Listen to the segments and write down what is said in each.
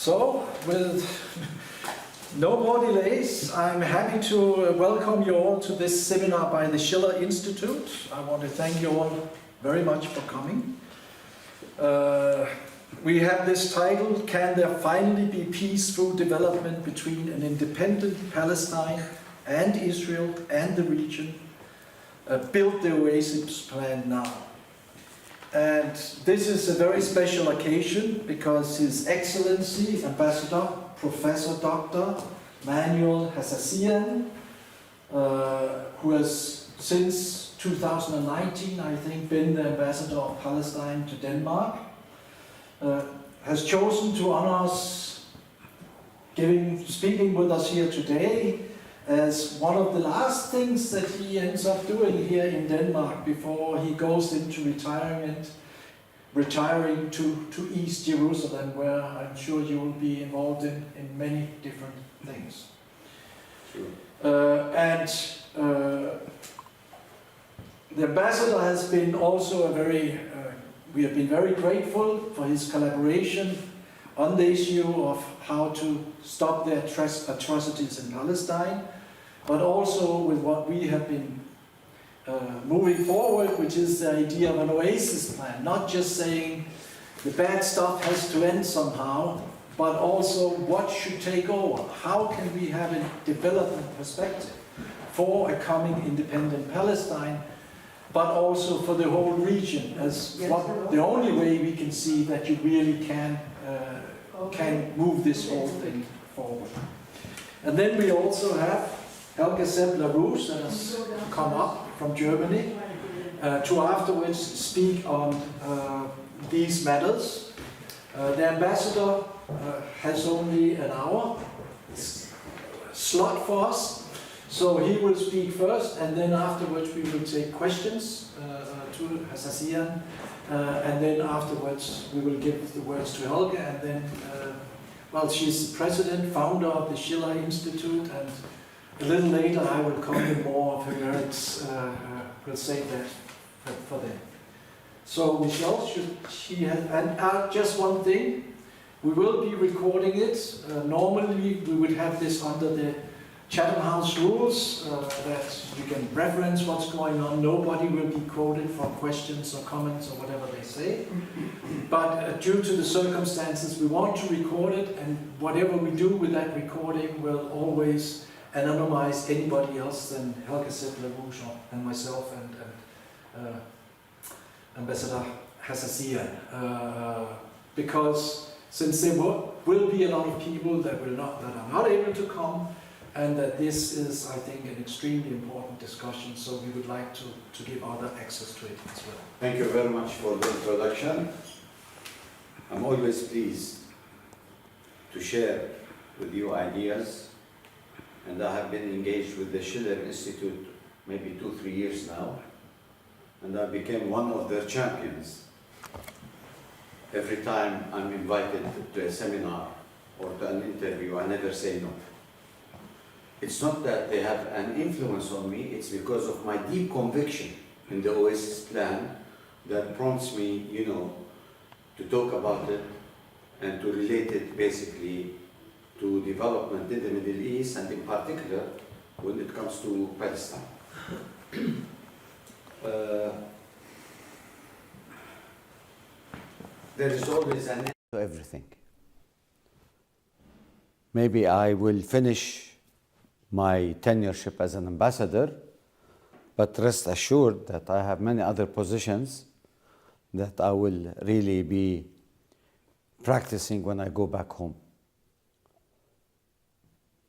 So, with no more delays, I'm happy to welcome you all to this seminar by the Schiller Institute. I want to thank you all very much for coming. We have this title, Can There Finally Be Peace Through Development Between an Independent Palestine and Israel and the region? Build the Oasis Plan now. And this is a very special occasion because His Excellency, Ambassador, Professor Dr. Manuel Hassassian, who has since 2019, I think, been the Ambassador of Palestine to Denmark, has chosen to honor us speaking with us here today as one of the last things that he ends up doing here in Denmark before he goes into retiring to East Jerusalem, where I'm sure you will be involved in many different things. Sure. The ambassador has been also we have been very grateful for his collaboration on the issue of how to stop the atrocities in Palestine, but also with what we have been moving forward, which is the idea of an Oasis plan, not just saying the bad stuff has to end somehow, but also what should take over. How can we have a development perspective for a coming independent Palestine, but also for the whole region, as the only way we can see that you really can move this whole thing forward. And then we also have Helga Sepp-LaRouche that has come up from Germany to afterwards speak on these matters. The ambassador has only an hour slot for us, so he will speak first, and then afterwards we will take questions to Hassassian, and then afterwards we will give the words to Helga, and then, well, she's the president, founder of the Schiller Institute, and a little later I will comment more of her merits, we'll save that for them. So Michelle, and just one thing, we will be recording it. Normally we would have this under the Chatham House rules, that you can reference what's going on. Nobody will be quoted for questions or comments or whatever they say. But due to the circumstances, we want to record it, and whatever we do with that recording will always anonymize anybody else than Helga Sepp-LaRouche and myself and Ambassador Hassassian. Because since there will be a lot of people that are not able to come, and that this is, I think, an extremely important discussion, so we would like to give other access to it as well. Thank you very much for the introduction. I'm always pleased to share with you ideas, and I have been engaged with the Schiller Institute maybe 2-3 years now, and I became one of their champions. Every time I'm invited to a seminar or to an interview, I never say no. It's not that they have an influence on me, it's because of my deep conviction in the Oasis plan that prompts me, to talk about it and to relate it basically to development in the Middle East, and in particular when it comes to Palestine. There is always an end to everything. Maybe I will finish my tenureship as an ambassador, but rest assured that I have many other positions that I will really be practicing when I go back home.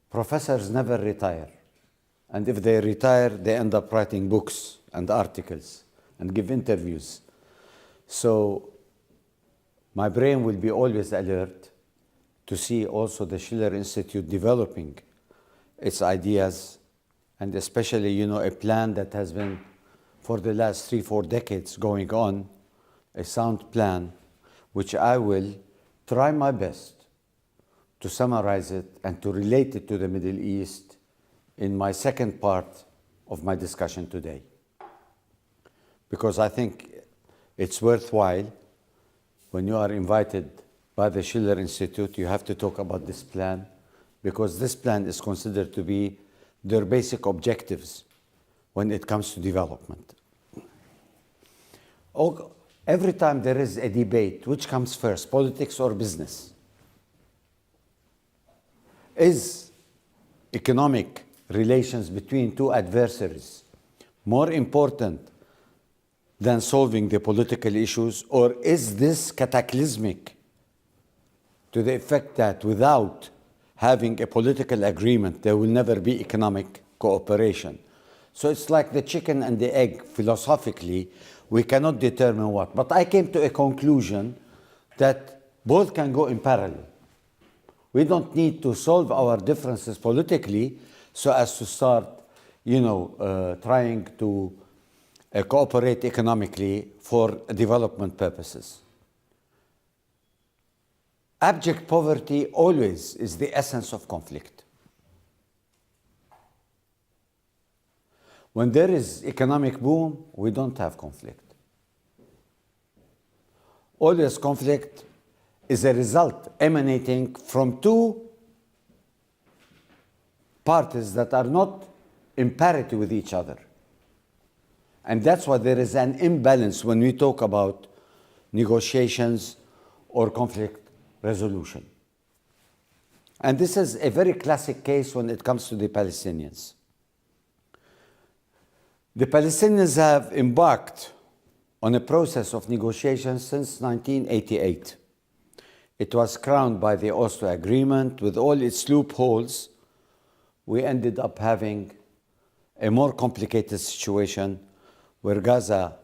Professors never retire, and if they retire, they end up writing books and articles and give interviews. So my brain will be always alert to see also the Schiller Institute developing its ideas, and especially, a plan that has been for the last 3-4 decades going on, a sound plan, which I will try my best to summarize it and to relate it to the Middle East in my second part of my discussion today. Because I think it's worthwhile when you are invited by the Schiller Institute, you have to talk about this plan, because this plan is considered to be their basic objectives when it comes to development. Every time there is a debate, which comes first, politics or business? Is economic relations between two adversaries more important than solving the political issues, or is this cataclysmic to the effect that without having a political agreement, there will never be economic cooperation? So it's like the chicken and the egg. Philosophically, we cannot determine what. But I came to a conclusion that both can go in parallel. We don't need to solve our differences politically so as to start, trying to cooperate economically for development purposes. Abject poverty always is the essence of conflict. When there is economic boom, we don't have conflict. Always conflict is a result emanating from two parties that are not in parity with each other. And that's why there is an imbalance when we talk about negotiations or conflict resolution. And this is a very classic case when it comes to the Palestinians. The Palestinians have embarked on a process of negotiation since 1988. It was crowned by the Oslo Agreement. With all its loopholes, we ended up having a more complicated situation where Gaza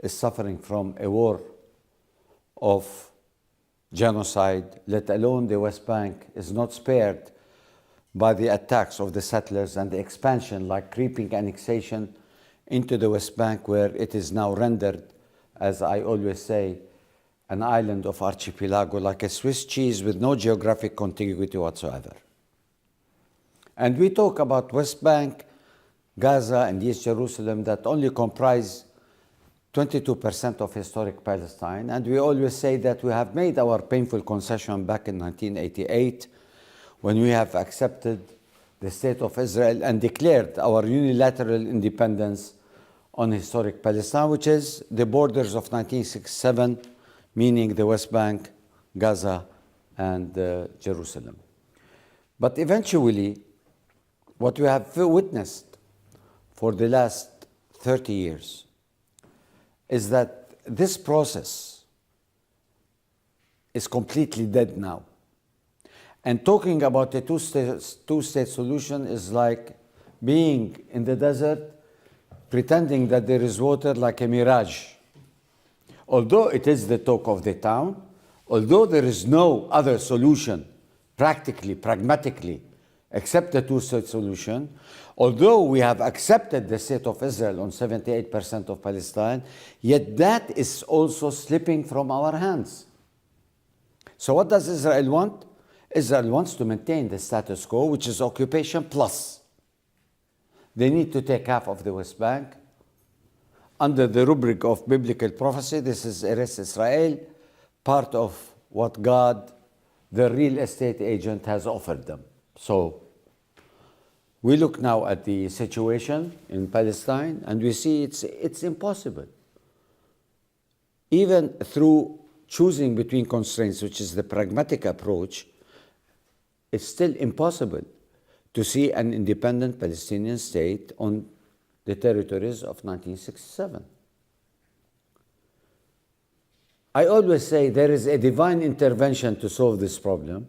is suffering from a war of genocide, let alone the West Bank is not spared by the attacks of the settlers and the expansion, like creeping annexation into the West Bank, where it is now rendered, as I always say, an island of archipelago, like a Swiss cheese with no geographic contiguity whatsoever. And we talk about West Bank, Gaza, and East Jerusalem that only comprise 22% of historic Palestine. And we always say that we have made our painful concession back in 1988 when we have accepted the State of Israel and declared our unilateral independence on historic Palestine, which is the borders of 1967, meaning the West Bank, Gaza, and Jerusalem. But eventually, what we have witnessed for the last 30 years is that this process is completely dead now. And talking about a two-state solution is like being in the desert, pretending that there is water like a mirage. Although it is the talk of the town, although there is no other solution, pragmatically, except the two-state solution, although we have accepted the State of Israel on 78% of Palestine, yet that is also slipping from our hands. So what does Israel want? Israel wants to maintain the status quo, which is occupation plus. They need to take half of the West Bank. Under the rubric of biblical prophecy, this is Eretz Israel, part of what God, the real estate agent, has offered them. So we look now at the situation in Palestine and we see it's impossible. Even through choosing between constraints, which is the pragmatic approach, it's still impossible to see an independent Palestinian state on the territories of 1967. I always say there is a divine intervention to solve this problem,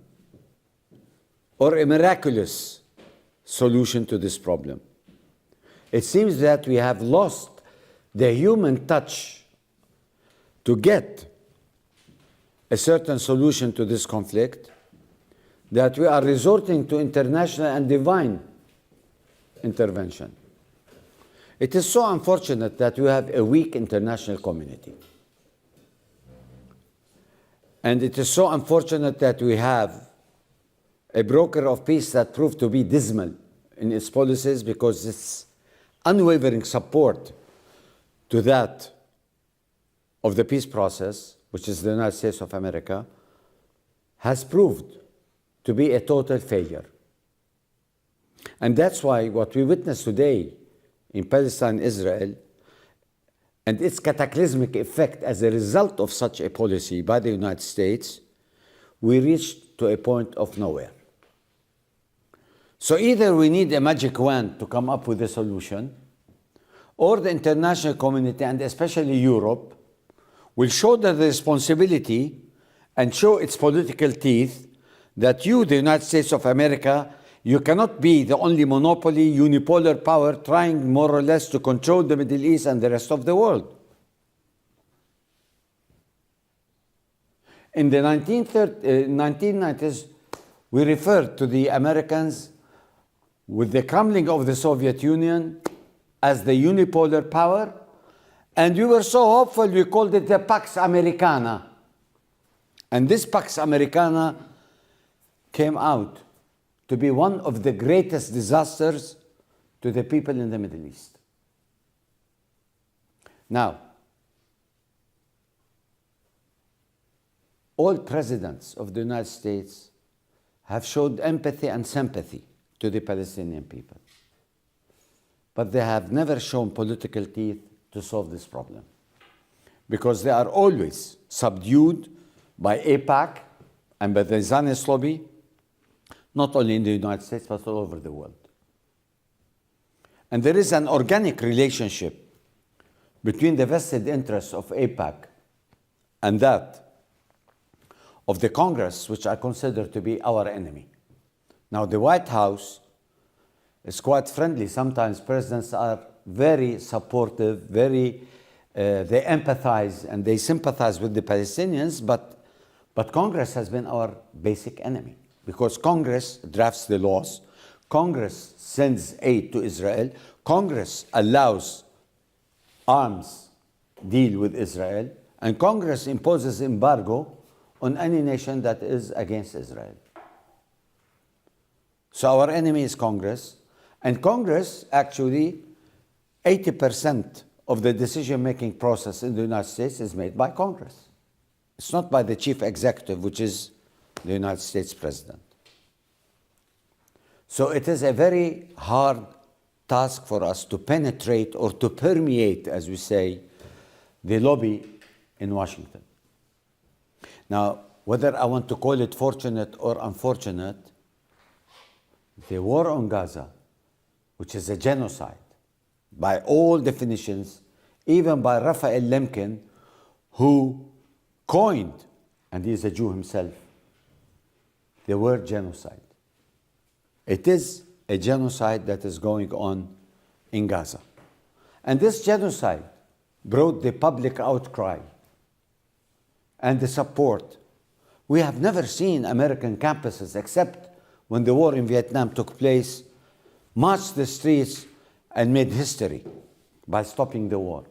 or a miraculous solution to this problem. It seems that we have lost the human touch to get a certain solution to this conflict, that we are resorting to international and divine intervention. It is so unfortunate that we have a weak international community. And it is so unfortunate that we have a broker of peace that proved to be dismal in its policies, because its unwavering support to that of the peace process, which is the United States of America, has proved to be a total failure. And that's why what we witness today in Palestine, Israel, and its cataclysmic effect as a result of such a policy by the United States, we reached to a point of nowhere. So either we need a magic wand to come up with a solution, or the international community, and especially Europe, will shoulder the responsibility and show its political teeth that you, the United States of America, you cannot be the only monopoly, unipolar power trying more or less to control the Middle East and the rest of the world. In the 1990s, we referred to the Americans with the crumbling of the Soviet Union as the unipolar power, and we were so hopeful we called it the Pax Americana. And this Pax Americana came out to be one of the greatest disasters to the people in the Middle East. Now, all presidents of the United States have showed empathy and sympathy to the Palestinian people, but they have never shown political teeth to solve this problem, because they are always subdued by AIPAC and by the Zionist lobby, not only in the United States, but all over the world. And there is an organic relationship between the vested interests of AIPAC and that of the Congress, which I consider to be our enemy. Now, the White House is quite friendly. Sometimes presidents are very supportive, they empathize and they sympathize with the Palestinians, but Congress has been our basic enemy, because Congress drafts the laws, Congress sends aid to Israel, Congress allows arms deal with Israel, and Congress imposes embargo on any nation that is against Israel. So our enemy is Congress, and Congress, actually, 80% of the decision-making process in the United States is made by Congress. It's not by the chief executive, which is the United States president. So it is a very hard task for us to penetrate or to permeate, as we say, the lobby in Washington. Now, whether I want to call it fortunate or unfortunate, the war on Gaza, which is a genocide, by all definitions, even by Raphael Lemkin, who coined, and he is a Jew himself, the word genocide. It is a genocide that is going on in Gaza. And this genocide brought the public outcry and the support. We have never seen American campuses, except when the war in Vietnam took place, march the streets and made history by stopping the war.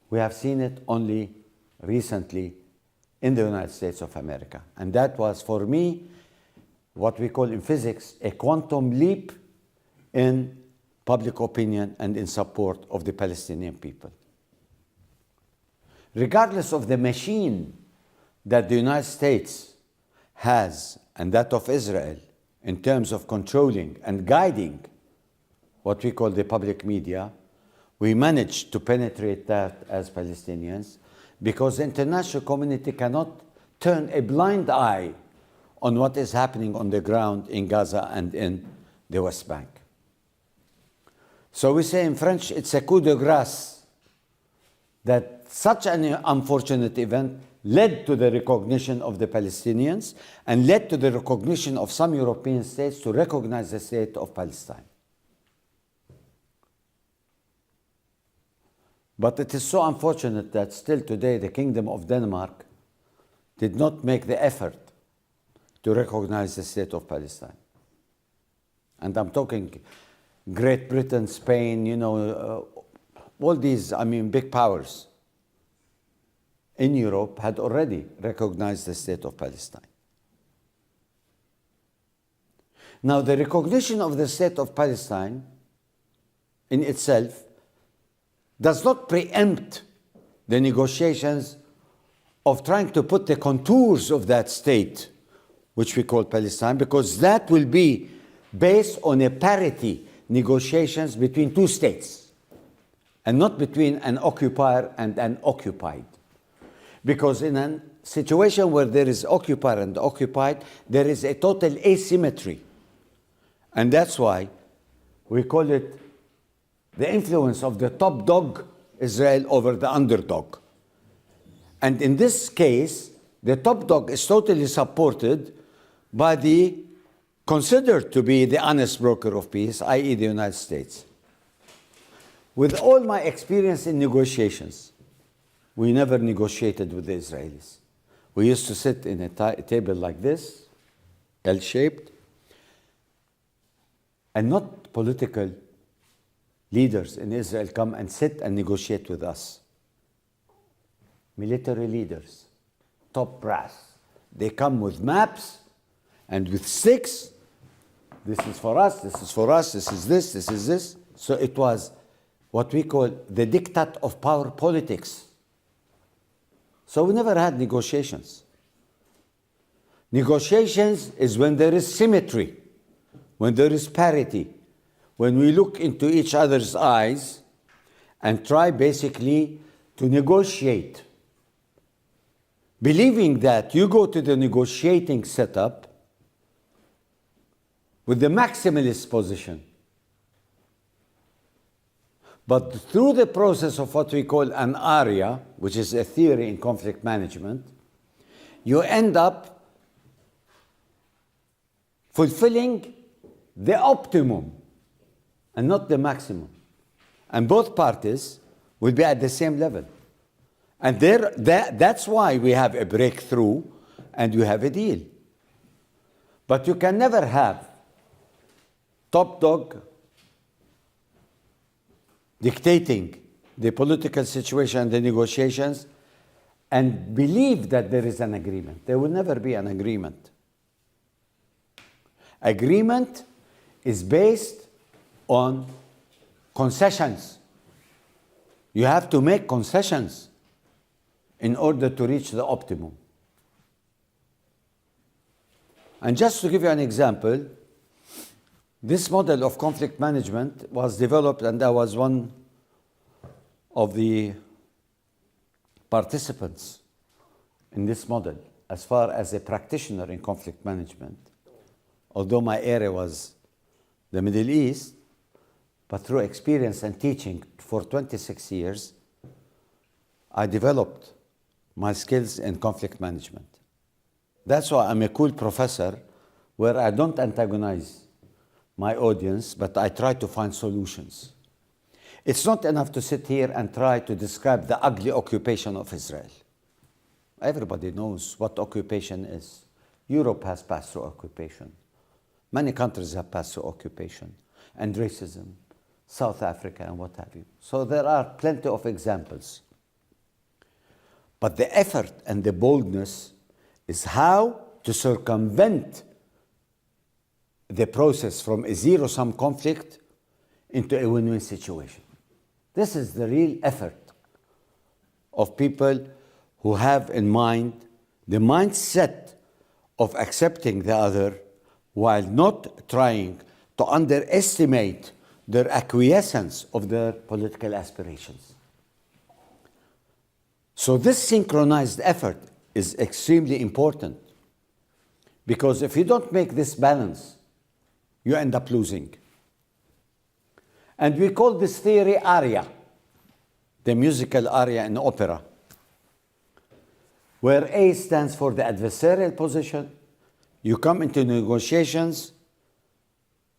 We have seen it only recently in the United States of America. And that was, for me, what we call in physics a quantum leap in public opinion and in support of the Palestinian people. Regardless of the machine that the United States has and that of Israel in terms of controlling and guiding what we call the public media, we managed to penetrate that as Palestinians, because the international community cannot turn a blind eye on what is happening on the ground in Gaza and in the West Bank. So we say in French, it's a coup de grâce that such an unfortunate event led to the recognition of the Palestinians and led to the recognition of some European states to recognize the state of Palestine. But it is so unfortunate that still today the Kingdom of Denmark did not make the effort to recognize the state of Palestine. And I'm talking Great Britain, Spain, all these, big powers in Europe had already recognized the state of Palestine. Now, the recognition of the state of Palestine in itself does not preempt the negotiations of trying to put the contours of that state which we call Palestine, because that will be based on a parity negotiations between two states and not between an occupier and an occupied. Because in a situation where there is occupier and occupied, there is a total asymmetry. And that's why we call it the influence of the top dog, Israel, over the underdog. And in this case, the top dog is totally supported by the considered to be the honest broker of peace, i.e. the United States. With all my experience in negotiations, we never negotiated with the Israelis. We used to sit in a table like this, L-shaped, and not political leaders in Israel come and sit and negotiate with us. Military leaders, top brass. They come with maps and with sticks. This is for us, this is for us, this is this, this is this. So it was what we call the diktat of power politics. So we never had negotiations. Negotiations is when there is symmetry, when there is parity, when we look into each other's eyes and try basically to negotiate, believing that you go to the negotiating setup with the maximalist position. But through the process of what we call an area, which is a theory in conflict management, you end up fulfilling the optimum and not the maximum. And both parties will be at the same level. And that's why we have a breakthrough and you have a deal. But you can never have top dog dictating the political situation and the negotiations and believe that there is an agreement. There will never be an agreement. Agreement is based on concessions. You have to make concessions in order to reach the optimum. And just to give you an example, this model of conflict management was developed, and I was one of the participants in this model as far as a practitioner in conflict management. Although my area was the Middle East, but through experience and teaching for 26 years, I developed my skills in conflict management. That's why I'm a cool professor, where I don't antagonize my audience, but I try to find solutions. It's not enough to sit here and try to describe the ugly occupation of Israel. Everybody knows what occupation is. Europe has passed through occupation. Many countries have passed through occupation and racism, South Africa and what have you. So there are plenty of examples. But the effort and the boldness is how to circumvent the process from a zero-sum conflict into a win-win situation. This is the real effort of people who have in mind the mindset of accepting the other while not trying to underestimate their acquiescence of their political aspirations. So this synchronized effort is extremely important, because if you don't make this balance, you end up losing. And we call this theory aria, the musical aria in opera, where A stands for the adversarial position. You come into negotiations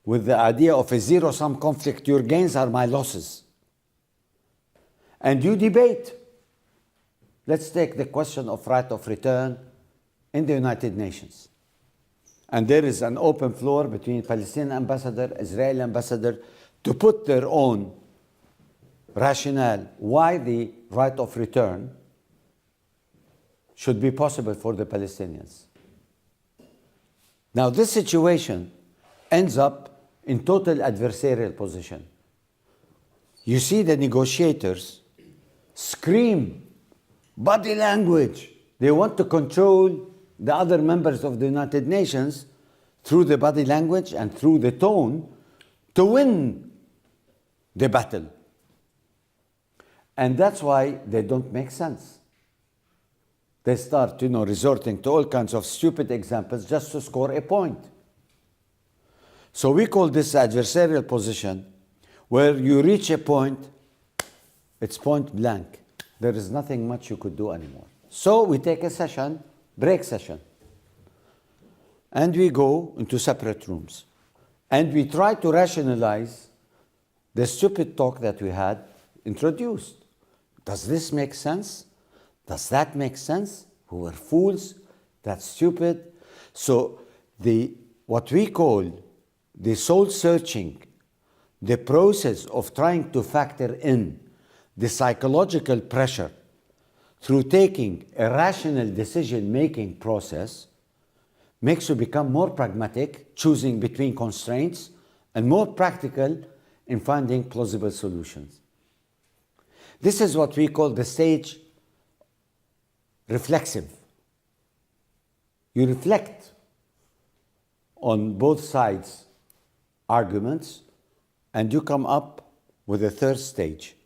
with the idea of a zero-sum conflict. Your gains are my losses. And you debate. Let's take the question of right of return in the United Nations. And there is an open floor between Palestinian ambassador, Israeli ambassador, to put their own rationale why the right of return should be possible for the Palestinians. Now, this situation ends up in total adversarial position. You see the negotiators scream, body language. They want to control the other members of the United Nations through the body language and through the tone to win the battle. And that's why they don't make sense. They start, resorting to all kinds of stupid examples just to score a point. So we call this adversarial position, where you reach a point, it's point blank. There is nothing much you could do anymore. So we take a session, break session, and we go into separate rooms. And we try to rationalize the stupid talk that we had introduced. Does this make sense? Does that make sense? We were fools. That's stupid. So what we call the soul searching, the process of trying to factor in the psychological pressure through taking a rational decision-making process, makes you become more pragmatic, choosing between constraints, and more practical in finding plausible solutions. This is what we call the stage reflexive. You reflect on both sides' arguments, and you come up with a third stage,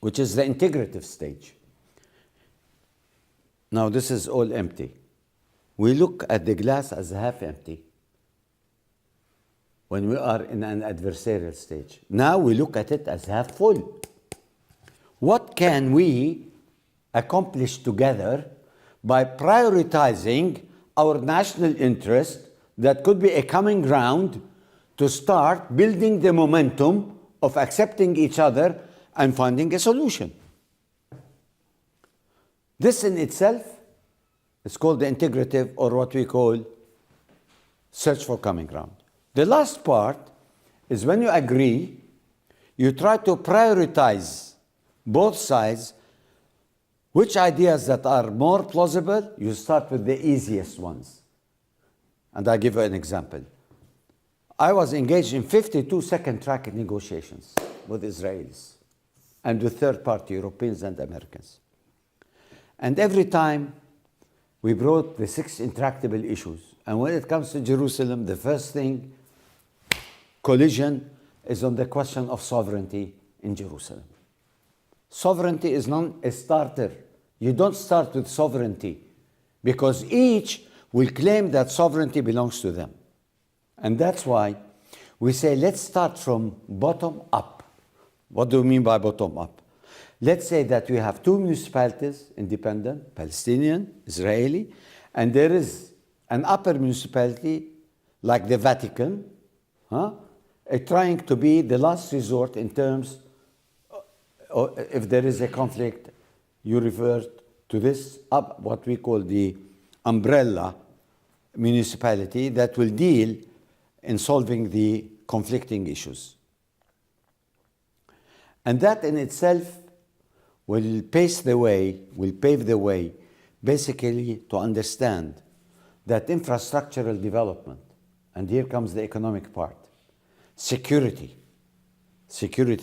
which is the integrative stage. Now, this is all empty. We look at the glass as half empty when we are in an adversarial stage. Now we look at it as half full. What can we accomplish together by prioritizing our national interest that could be a common ground to start building the momentum of accepting each other and finding a solution? This in itself is called the integrative, or what we call search for common ground. The last part is when you agree, you try to prioritize both sides. Which ideas that are more plausible, you start with the easiest ones. And I'll give you an example. I was engaged in 52 second-track negotiations with Israelis and with third-party Europeans and Americans. And every time we brought the 6 intractable issues. And when it comes to Jerusalem, the first thing, collision, is on the question of sovereignty in Jerusalem. Sovereignty is not a starter. You don't start with sovereignty because each will claim that sovereignty belongs to them. And that's why we say, let's start from bottom up. What do we mean by bottom up? Let's say that we have 2 municipalities, independent, Palestinian, Israeli, and there is an upper municipality like the Vatican, trying to be the last resort in terms of if there is a conflict, you refer to this, what we call the umbrella municipality that will deal in solving the conflicting issues. And that in itself will pave the way, basically to understand that infrastructural development, and here comes the economic part, security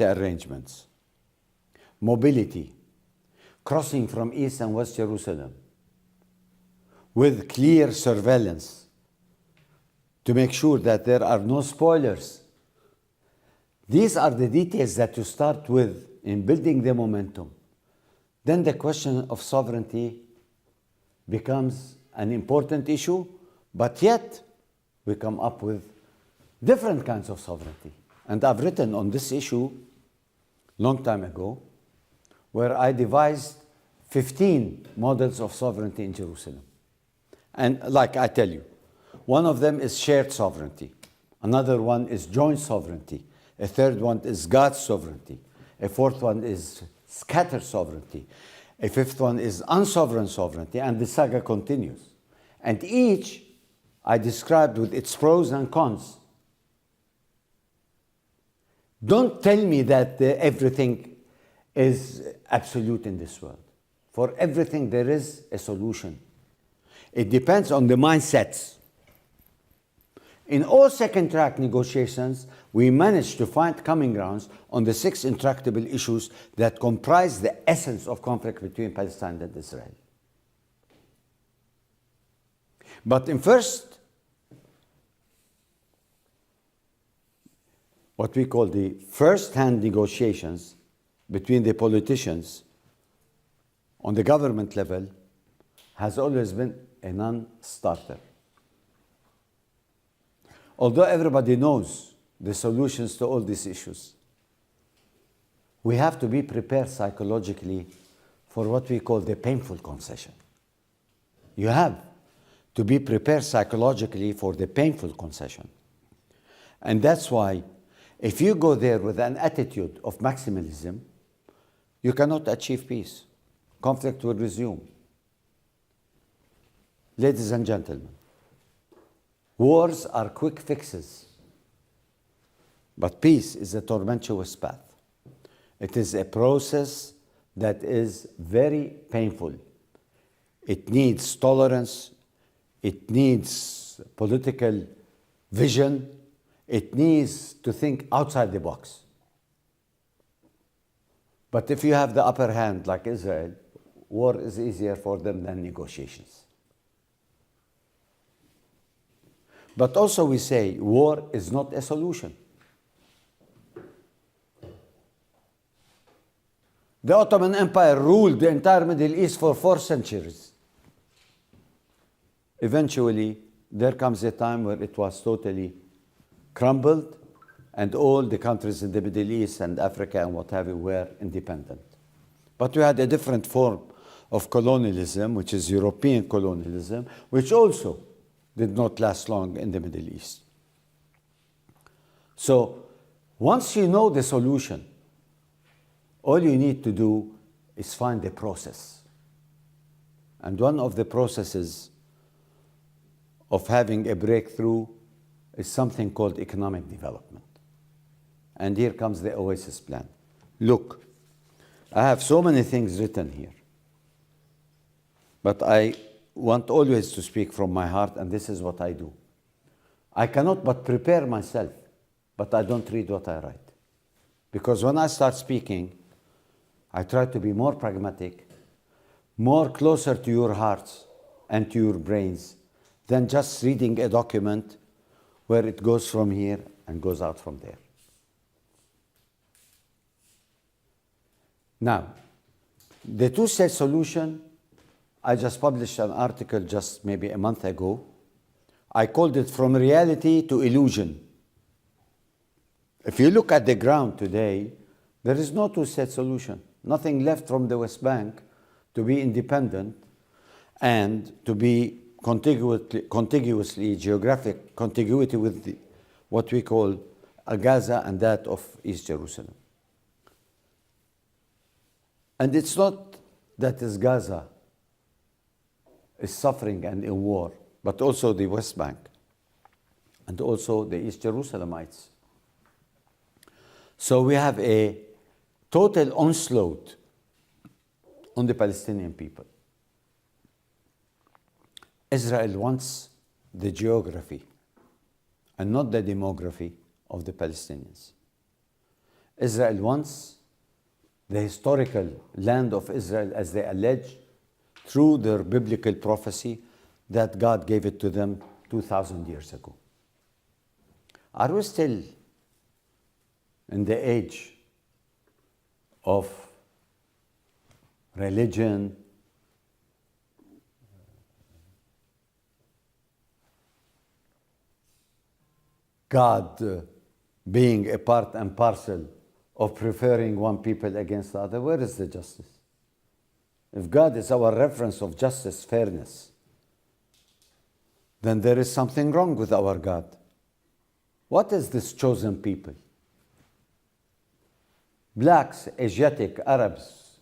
arrangements, mobility, crossing from East and West Jerusalem, with clear surveillance to make sure that there are no spoilers. These are the details that you start with in building the momentum. Then the question of sovereignty becomes an important issue, but yet we come up with different kinds of sovereignty. And I've written on this issue long time ago, where I devised 15 models of sovereignty in Jerusalem. And like I tell you, one of them is shared sovereignty. Another one is joint sovereignty. A third one is God's sovereignty. A fourth one is scattered sovereignty. A fifth one is unsovereign sovereignty, and the saga continues. And each I described with its pros and cons. Don't tell me that everything is absolute in this world. For everything there is a solution. It depends on the mindsets. In all second-track negotiations, we managed to find common grounds on the 6 intractable issues that comprise the essence of conflict between Palestine and Israel. But in first, what we call the first-hand negotiations between the politicians on the government level has always been a non-starter. Although everybody knows the solutions to all these issues, we have to be prepared psychologically for what we call the painful concession. You have to be prepared psychologically for the painful concession. And that's why if you go there with an attitude of maximalism, you cannot achieve peace. Conflict will resume. Ladies and gentlemen, wars are quick fixes, but peace is a tormentuous path. It is a process that is very painful. It needs tolerance, it needs political vision, it needs to think outside the box. But if you have the upper hand like Israel, war is easier for them than negotiations. But also we say war is not a solution. The Ottoman Empire ruled the entire Middle East for 4 centuries. Eventually, there comes a time where it was totally crumbled and all the countries in the Middle East and Africa and what have you were independent. But we had a different form of colonialism, which is European colonialism, which also did not last long in the Middle East. So once you know the solution, all you need to do is find the process. And one of the processes of having a breakthrough is something called economic development. And here comes the Oasis plan. Look, I have so many things written here, but I want always to speak from my heart, and this is what I do. I cannot but prepare myself, but I don't read what I write. Because when I start speaking, I try to be more pragmatic, more closer to your hearts and to your brains than just reading a document where it goes from here and goes out from there. Now, the two-state solution, I just published an article just maybe a month ago. I called it From Reality to Illusion. If you look at the ground today, there is no two-state solution. Nothing left from the West Bank to be independent and to be contiguously geographic contiguity with what we call Gaza and that of East Jerusalem. And it's not that is Gaza is suffering and in war, but also the West Bank and also the East Jerusalemites. So we have a total onslaught on the Palestinian people. Israel wants the geography and not the demography of the Palestinians. Israel wants the historical land of Israel, as they allege, through their biblical prophecy that God gave it to them 2,000 years ago. Are we still in the age of religion, God being a part and parcel of preferring one people against the other? Where is the justice? If God is our reference of justice, fairness, then there is something wrong with our God. What is this chosen people? Blacks, Asiatic, Arabs,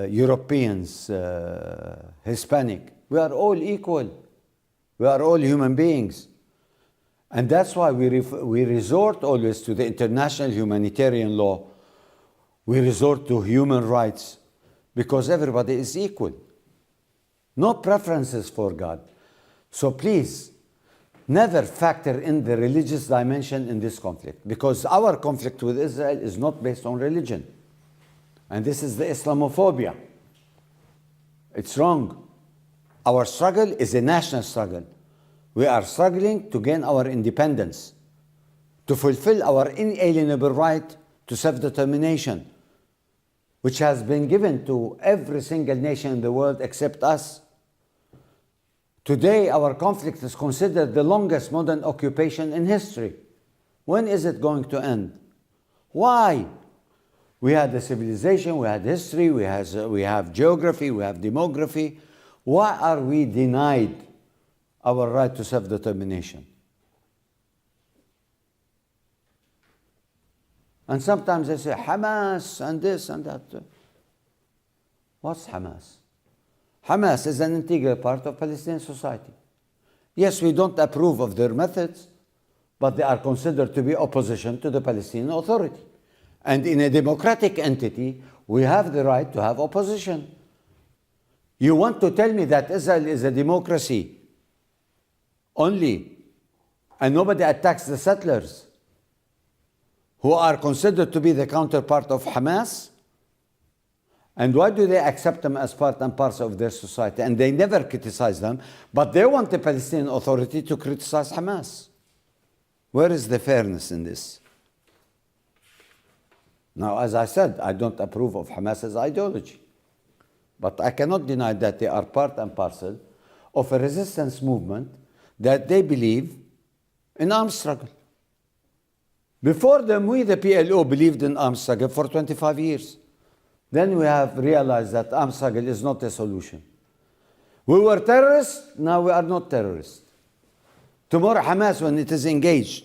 Europeans, Hispanic, we are all equal. We are all human beings. And that's why we resort always to the international humanitarian law. We resort to human rights because everybody is equal. No preferences for God. So please, never factor in the religious dimension in this conflict, because our conflict with Israel is not based on religion. And this is the Islamophobia. It's wrong. Our struggle is a national struggle. We are struggling to gain our independence, to fulfill our inalienable right to self-determination, which has been given to every single nation in the world except us. Today, our conflict is considered the longest modern occupation in history. When is it going to end? Why? We had a civilization, we had history, we have geography, we have demography. Why are we denied our right to self-determination? And sometimes they say, Hamas and this and that. What's Hamas? Hamas is an integral part of Palestinian society. Yes, we don't approve of their methods, but they are considered to be opposition to the Palestinian Authority. And in a democratic entity, we have the right to have opposition. You want to tell me that Israel is a democracy only, and nobody attacks the settlers, who are considered to be the counterpart of Hamas? And why do they accept them as part and parcel of their society? And they never criticize them, but they want the Palestinian Authority to criticize Hamas. Where is the fairness in this? Now, as I said, I don't approve of Hamas's ideology, but I cannot deny that they are part and parcel of a resistance movement that they believe in armed struggle. Before them, we, the PLO, believed in armed struggle for 25 years. Then we have realized that armed struggle is not a solution. We were terrorists, now we are not terrorists. Tomorrow, Hamas, when it is engaged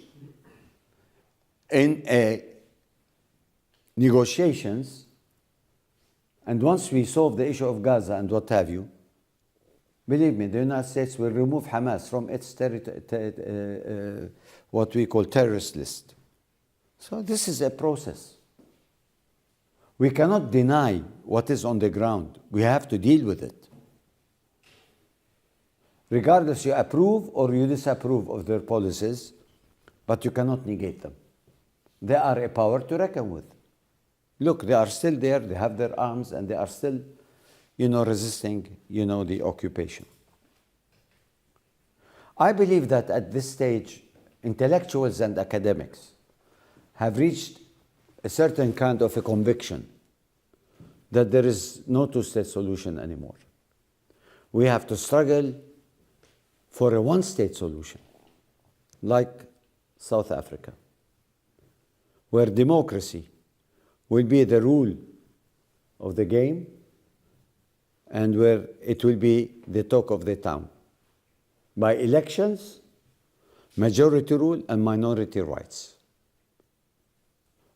in negotiations, and once we solve the issue of Gaza and what have you, believe me, the United States will remove Hamas from its what we call terrorist list. So this is a process. We cannot deny what is on the ground. We have to deal with it. Regardless, you approve or you disapprove of their policies, but you cannot negate them. They are a power to reckon with. Look, they are still there, they have their arms, and they are still, resisting, the occupation. I believe that at this stage, intellectuals and academics have reached a certain kind of a conviction that there is no two-state solution anymore. We have to struggle for a one-state solution, like South Africa, where democracy will be the rule of the game and where it will be the talk of the town. By elections, majority rule, and minority rights.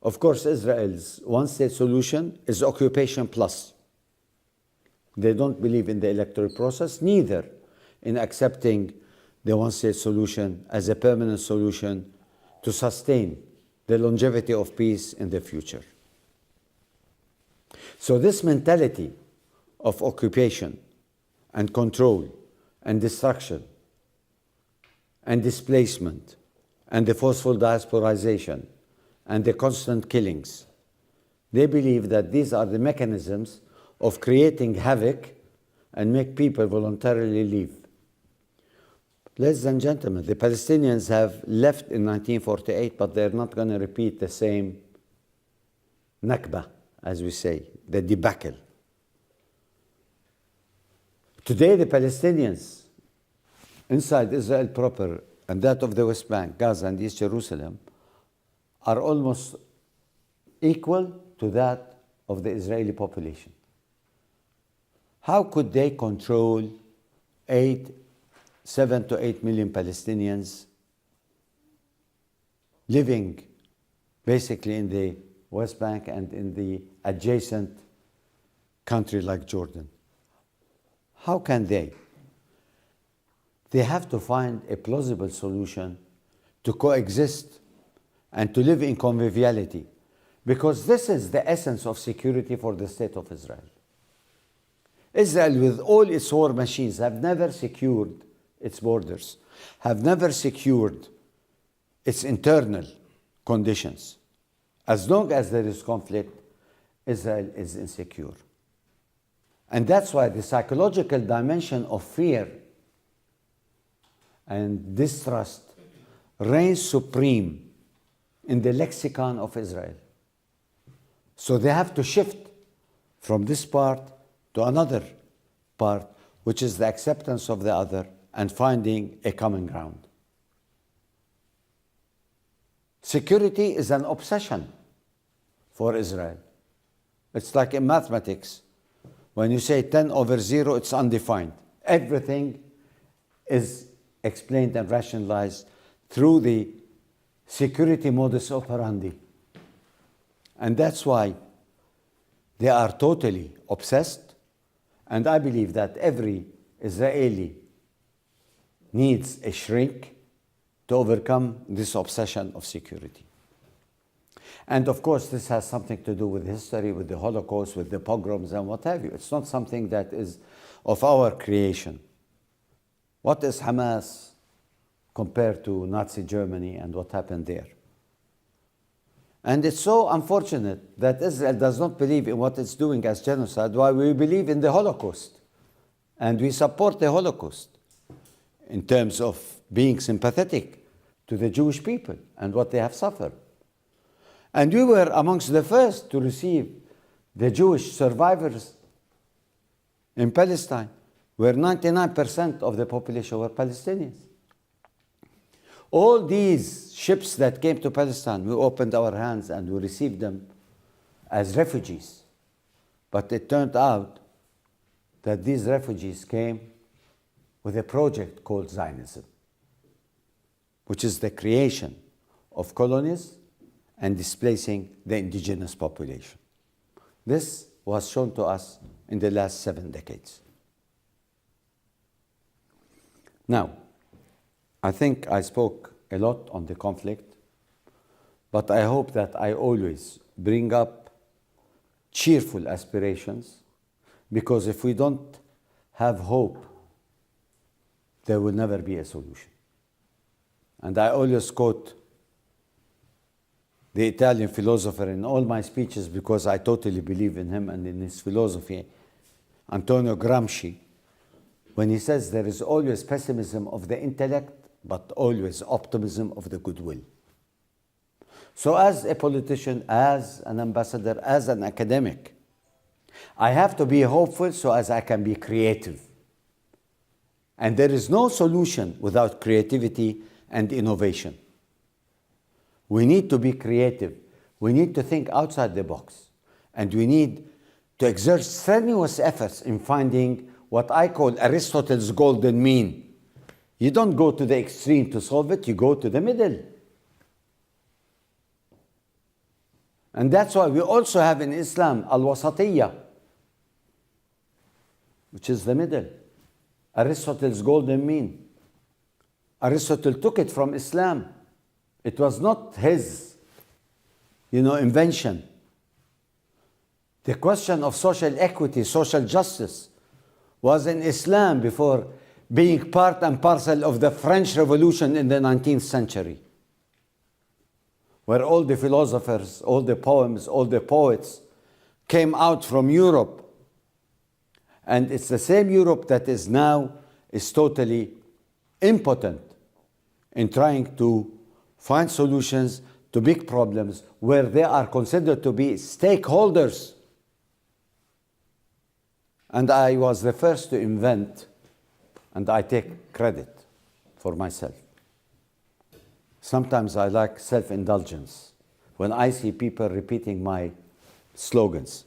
Of course, Israel's one-state solution is occupation plus. They don't believe in the electoral process, neither in accepting the one-state solution as a permanent solution to sustain the longevity of peace in the future. So this mentality of occupation and control and destruction and displacement and the forceful diasporization and the constant killings, they believe that these are the mechanisms of creating havoc and make people voluntarily leave. Ladies and gentlemen, the Palestinians have left in 1948, but they're not going to repeat the same Nakba, as we say, the debacle. Today, the Palestinians inside Israel proper and that of the West Bank, Gaza, and East Jerusalem are almost equal to that of the Israeli population. How could they control 7 to 8 million Palestinians living basically in the West Bank and in the adjacent country like Jordan? How can they? They have to find a plausible solution to coexist and to live in conviviality, because this is the essence of security for the state of Israel. Israel, with all its war machines, have never secured its borders, have never secured its internal conditions. As long as there is conflict, Israel is insecure. And that's why the psychological dimension of fear and distrust reigns supreme in the lexicon of Israel. So they have to shift from this part to another part, which is the acceptance of the other and finding a common ground. Security is an obsession for Israel. It's like in mathematics. When you say 10 over 0, it's undefined. Everything is explained and rationalized through the security modus operandi. And that's why they are totally obsessed. And I believe that every Israeli needs a shrink to overcome this obsession of security. And of course, this has something to do with history, with the Holocaust, with the pogroms and what have you. It's not something that is of our creation. What is Hamas compared to Nazi Germany and what happened there? And it's so unfortunate that Israel does not believe in what it's doing as genocide, while we believe in the Holocaust. And we support the Holocaust in terms of being sympathetic to the Jewish people and what they have suffered. And we were amongst the first to receive the Jewish survivors in Palestine, where 99% of the population were Palestinians. All these ships that came to Palestine, we opened our hands and we received them as refugees. But it turned out that these refugees came with a project called Zionism, which is the creation of colonies and displacing the indigenous population. This was shown to us in the last 7 decades. Now, I think I spoke a lot on the conflict, but I hope that I always bring up cheerful aspirations, because if we don't have hope, there will never be a solution. And I always quote the Italian philosopher in all my speeches, because I totally believe in him and in his philosophy, Antonio Gramsci, when he says there is always pessimism of the intellect, but always optimism of the goodwill. So as a politician, as an ambassador, as an academic, I have to be hopeful so as I can be creative. And there is no solution without creativity and innovation. We need to be creative. We need to think outside the box. And we need to exert strenuous efforts in finding what I call Aristotle's golden mean. You don't go to the extreme to solve it, you go to the middle. And that's why we also have in Islam al-wasatiyya, which is the middle. Aristotle's golden mean. Aristotle took it from Islam. It was not his, invention. The question of social equity, social justice, was in Islam before being part and parcel of the French Revolution in the 19th century, where all the philosophers, all the poems, all the poets came out from Europe. And it's the same Europe that is now totally impotent in trying to find solutions to big problems where they are considered to be stakeholders. And I was the first to invent, and I take credit for myself. Sometimes I like self-indulgence when I see people repeating my slogans.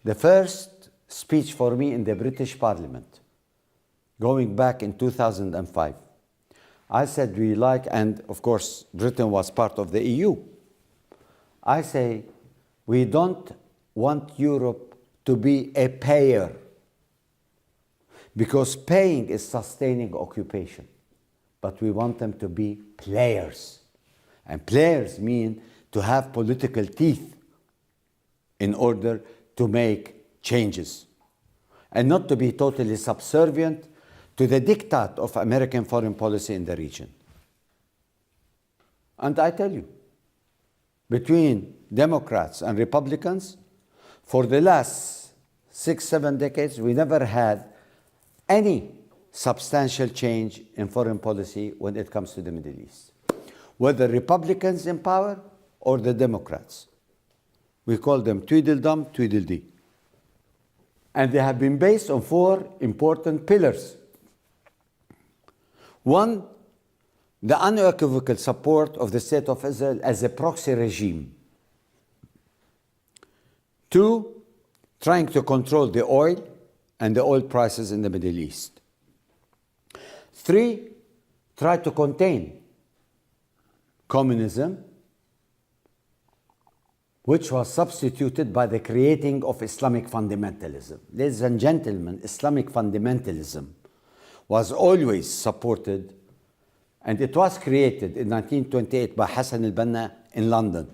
The first speech for me in the British Parliament, going back in 2005, I said we like, and of course Britain was part of the EU, I say we don't want Europe to be a payer, because paying is sustaining occupation. But we want them to be players. And players mean to have political teeth in order to make changes. And not to be totally subservient to the diktat of American foreign policy in the region. And I tell you, between Democrats and Republicans, for the last 6-7 decades, we never had any substantial change in foreign policy when it comes to the Middle East, whether Republicans in power or the Democrats. We call them Tweedledum, Tweedledee. And they have been based on 4 important pillars. 1, the unequivocal support of the State of Israel as a proxy regime. 2, trying to control the oil and the oil prices in the Middle East. 3, try to contain communism, which was substituted by the creating of Islamic fundamentalism. Ladies and gentlemen, Islamic fundamentalism was always supported, and it was created in 1928 by Hassan al-Banna in London.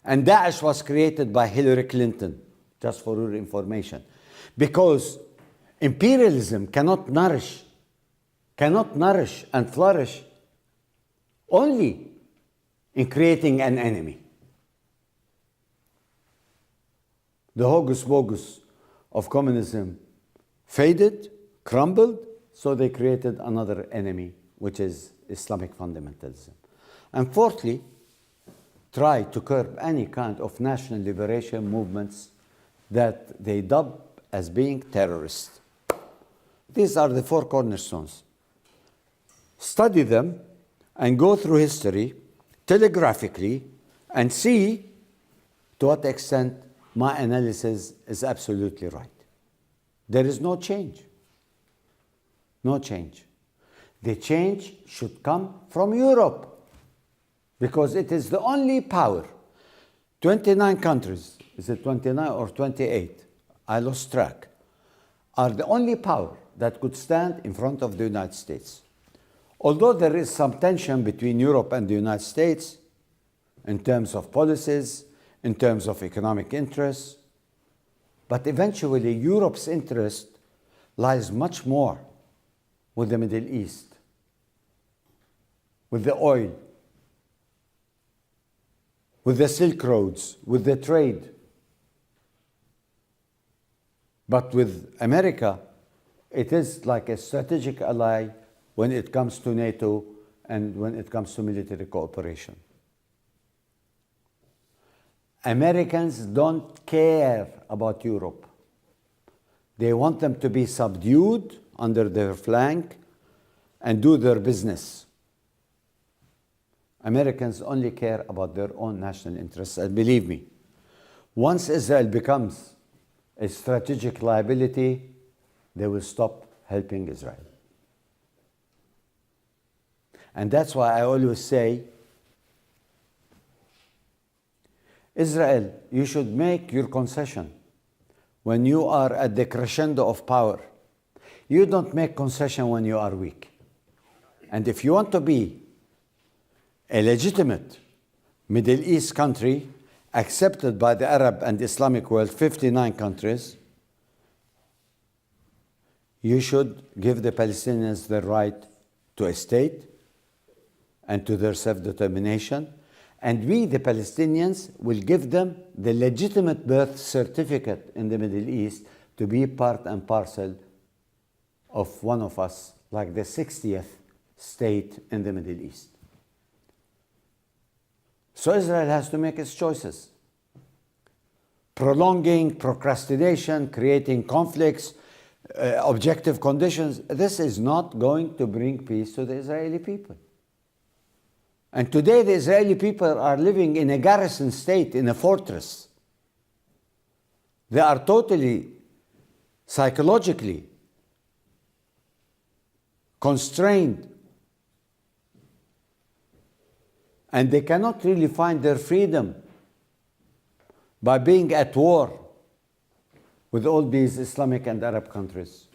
And Daesh was created by Hillary Clinton, just for your information. Because imperialism cannot nourish and flourish only in creating an enemy. The hocus pocus of communism faded, crumbled, so they created another enemy, which is Islamic fundamentalism. And fourthly, try to curb any kind of national liberation movements that they dub as being terrorist. These are the 4 cornerstones. Study them and go through history telegraphically and see to what extent my analysis is absolutely right. There is no change. No change. The change should come from Europe because it is the only power. 29 countries, is it 29 or 28? I lost track. Are the only power that could stand in front of the United States. Although there is some tension between Europe and the United States in terms of policies, in terms of economic interests, but eventually Europe's interest lies much more with the Middle East, with the oil, with the Silk Roads, with the trade. But with America, it is like a strategic ally when it comes to NATO and when it comes to military cooperation. Americans don't care about Europe. They want them to be subdued under their flank and do their business. Americans only care about their own national interests. And believe me, once Israel becomes a strategic liability, they will stop helping Israel. And that's why I always say, Israel, you should make your concession when you are at the crescendo of power. You don't make concession when you are weak. And if you want to be a legitimate Middle East country accepted by the Arab and Islamic world, 59 countries, you should give the Palestinians the right to a state and to their self-determination. And we, the Palestinians, will give them the legitimate birth certificate in the Middle East to be part and parcel of one of us, like the 60th state in the Middle East. So Israel has to make its choices. Prolonging, procrastination, creating conflicts, objective conditions, this is not going to bring peace to the Israeli people. And today the Israeli people are living in a garrison state, in a fortress. They are totally, psychologically constrained. And they cannot really find their freedom by being at war with all these Islamic and Arab countries.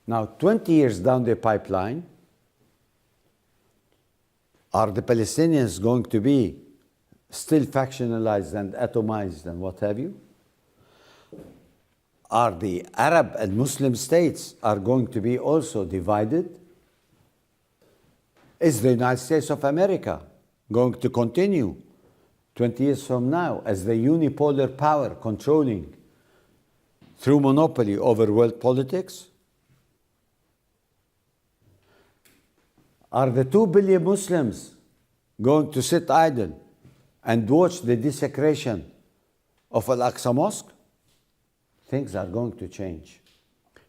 Now, 20 years down the pipeline, are the Palestinians going to be still factionalized and atomized and what have you? Are the Arab and Muslim states are going to be also divided? Is the United States of America going to continue 20 years from now as the unipolar power controlling through monopoly over world politics? Are the 2 billion Muslims going to sit idle and watch the desecration of Al-Aqsa Mosque? Things are going to change.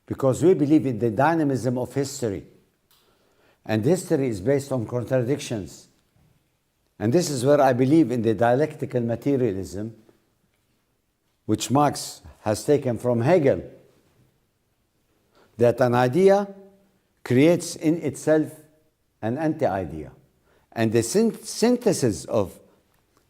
Because we believe in the dynamism of history. And history is based on contradictions. And this is where I believe in the dialectical materialism, which Marx has taken from Hegel, that an idea creates in itself an anti-idea. And the synthesis of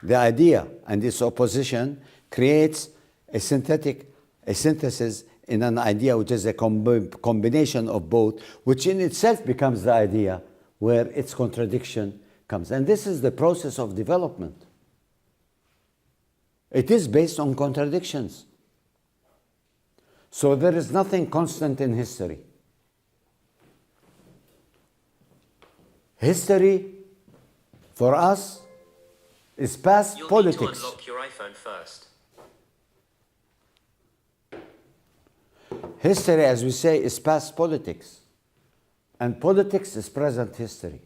the idea and its opposition creates a synthesis in an idea which is a combination of both, which in itself becomes the idea where its contradiction comes. And this is the process of development. It is based on contradictions. So there is nothing constant in history. History, for us, is past politics. You'll need to unlock your iPhone first. History, as we say, is past politics. And politics is present history.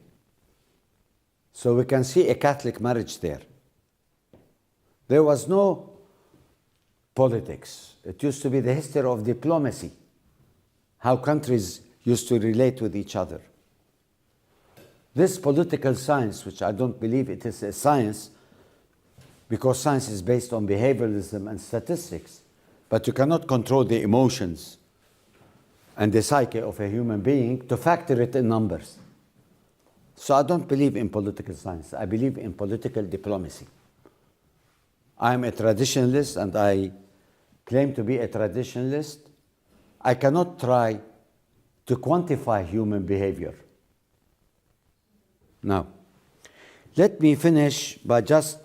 So we can see a Catholic marriage there. There was no politics. It used to be the history of diplomacy, how countries used to relate with each other. This political science, which I don't believe it is a science, because science is based on behavioralism and statistics, but you cannot control the emotions and the psyche of a human being to factor it in numbers. So I don't believe in political science. I believe in political diplomacy. I'm a traditionalist and I claim to be a traditionalist. I cannot try to quantify human behavior. Now, let me finish by just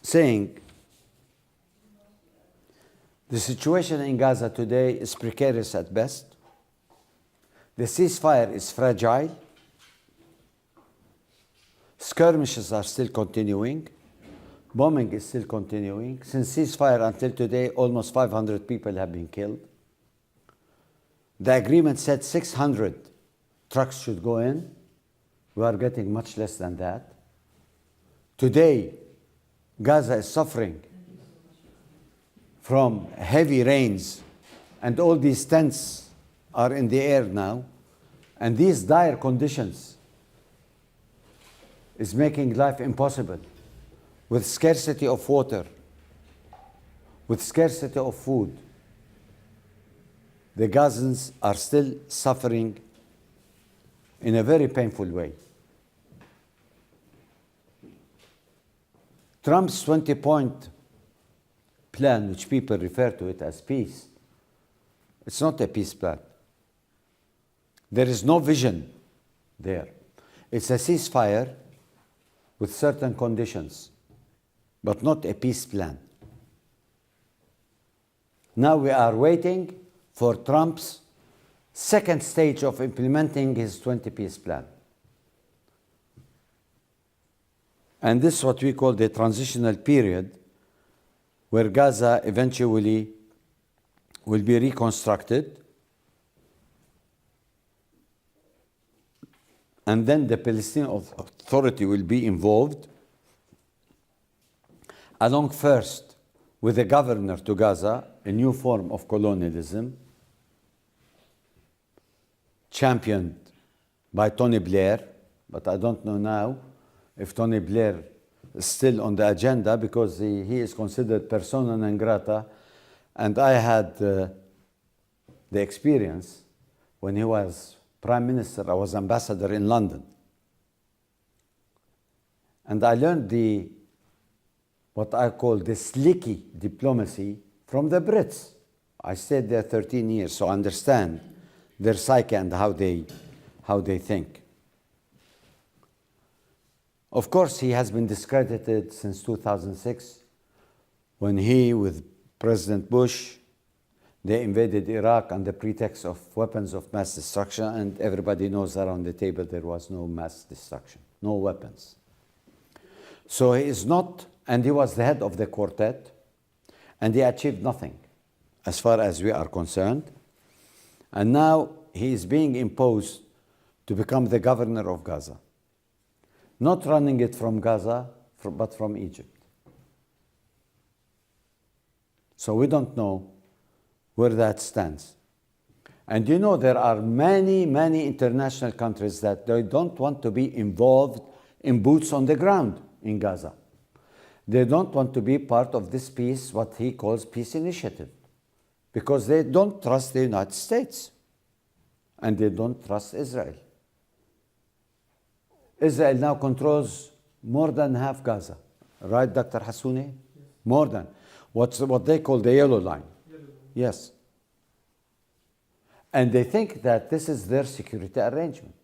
saying the situation in Gaza today is precarious at best. The ceasefire is fragile. Skirmishes are still continuing. Bombing is still continuing. Since ceasefire until today, almost 500 people have been killed. The agreement said 600 trucks should go in. We are getting much less than that. Today, Gaza is suffering from heavy rains, and all these tents are in the air now. And these dire conditions is making life impossible, with scarcity of water, with scarcity of food. The Gazans are still suffering in a very painful way. Trump's 20-point plan, which people refer to it as peace, it's not a peace plan. There is no vision there. It's a ceasefire with certain conditions, but not a peace plan. Now we are waiting for Trump's second stage of implementing his 20-piece plan. And this is what we call the transitional period, where Gaza eventually will be reconstructed, and then the Palestinian Authority will be involved, along first with a governor to Gaza, a new form of colonialism, championed by Tony Blair, but I don't know now if Tony Blair is still on the agenda, because he is considered persona non grata, and I had the experience when he was Prime Minister. I was ambassador in London. And I learned what I call the slicky diplomacy from the Brits. I stayed there 13 years, so I understand their psyche and how they think. Of course, he has been discredited since 2006, when he, with President Bush, they invaded Iraq on the pretext of weapons of mass destruction, and everybody knows around the table there was no mass destruction, no weapons. So he is not, and he was the head of the quartet, and he achieved nothing as far as we are concerned. And now he is being imposed to become the governor of Gaza. Not running it from Gaza, but from Egypt. So we don't know where that stands. And you know, there are many, many international countries that they don't want to be involved in boots on the ground in Gaza. They don't want to be part of this peace, what he calls peace initiative, because they don't trust the United States and they don't trust Israel. Israel now controls more than half Gaza, right, Dr. Hassouni? Yes. More than. What they call the yellow line. Yes. And they think that this is their security arrangement.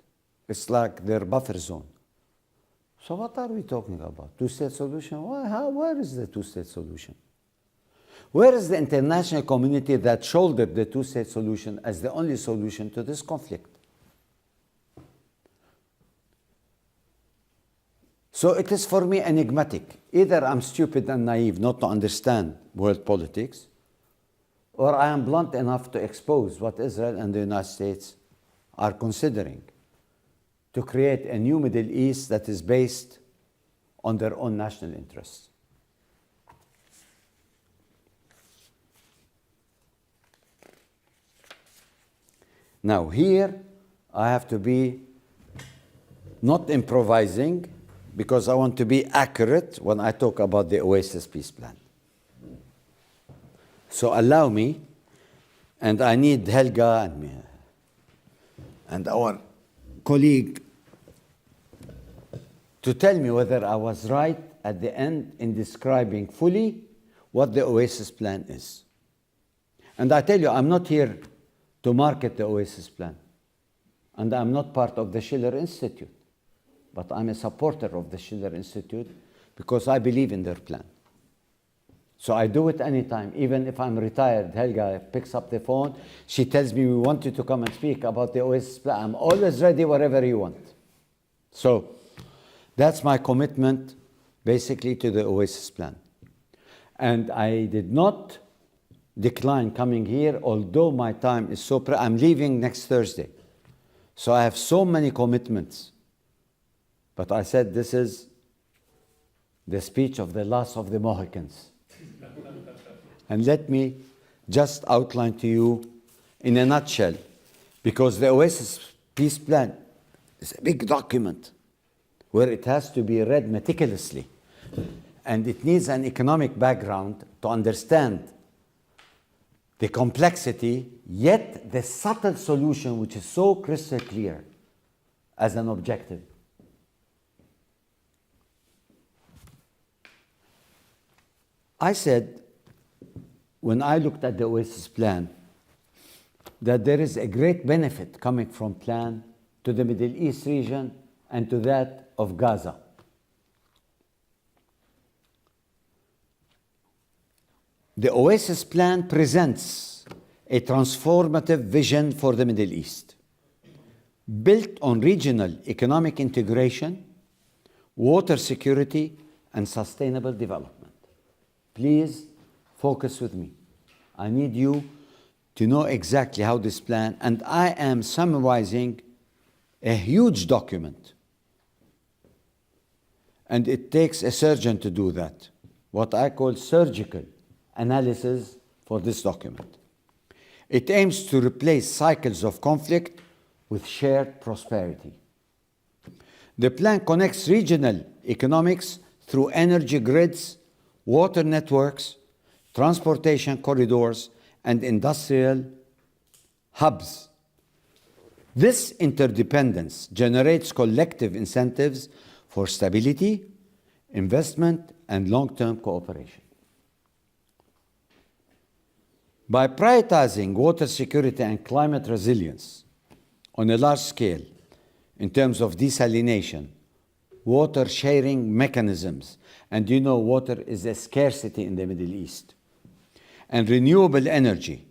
It's like their buffer zone. So what are we talking about? Two-state solution? Where is the two-state solution? Where is the international community that shouldered the two-state solution as the only solution to this conflict? So it is for me enigmatic. Either I'm stupid and naive not to understand world politics, or I am blunt enough to expose what Israel and the United States are considering to create a new Middle East that is based on their own national interests. Now here, I have to be not improvising, because I want to be accurate when I talk about the Oasis peace plan. So allow me, and I need Helga and our colleague to tell me whether I was right at the end in describing fully what the Oasis plan is. And I tell you, I'm not here to market the Oasis plan. And I'm not part of the Schiller Institute. But I'm a supporter of the Schiller Institute because I believe in their plan. So I do it anytime. Even if I'm retired, Helga picks up the phone. She tells me, we want you to come and speak about the Oasis plan. I'm always ready wherever you want. So that's my commitment, basically, to the Oasis plan. And I did not decline coming here, although my time is so I'm leaving next Thursday. So I have so many commitments. But I said this is the speech of the last of the Mohicans. And let me just outline to you in a nutshell, because the Oasis peace plan is a big document where it has to be read meticulously. And it needs an economic background to understand the complexity, yet the subtle solution, which is so crystal clear as an objective. I said, when I looked at the Oasis plan, that there is a great benefit coming from plan to the Middle East region and to that of Gaza. The Oasis plan presents a transformative vision for the Middle East, built on regional economic integration, water security, and sustainable development. Please focus with me. I need you to know exactly how this plan, and I am summarizing a huge document. And it takes a surgeon to do that, what I call surgical analysis for this document. It aims to replace cycles of conflict with shared prosperity. The plan connects regional economics through energy grids, water networks, transportation corridors, and industrial hubs. This interdependence generates collective incentives for stability, investment, and long-term cooperation. By prioritizing water security and climate resilience on a large scale in terms of desalination, water sharing mechanisms, and you know water is a scarcity in the Middle East, and renewable energy,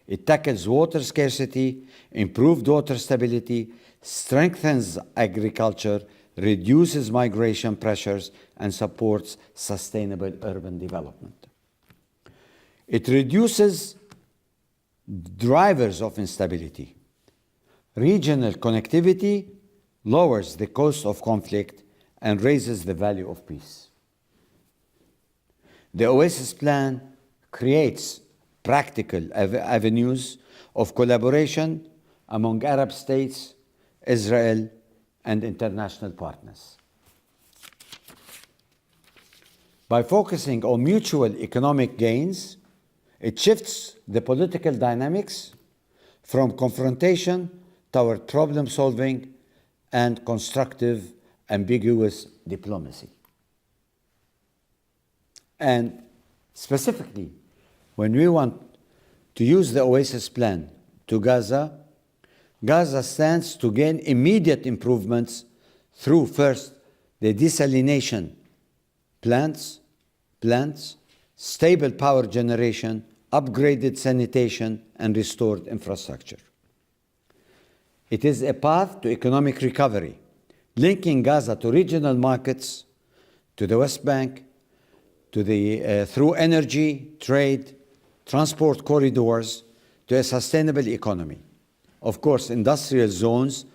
it tackles water scarcity, improved water stability, strengthens agriculture, reduces migration pressures, and supports sustainable urban development. It reduces drivers of instability, Regional connectivity lowers the cost of conflict and raises the value of peace. The Oasis Plan creates practical avenues of collaboration among Arab states, Israel, and international partners. By focusing on mutual economic gains, it shifts the political dynamics from confrontation toward problem solving and constructive, ambiguous diplomacy. And specifically, when we want to use the Oasis Plan to Gaza, Gaza stands to gain immediate improvements through, first, the desalination plants, stable power generation, upgraded sanitation, and restored infrastructure. It is a path to economic recovery, linking Gaza to regional markets, to the West Bank, through energy, trade, transport corridors, to a sustainable economy. Of course, industrial zones,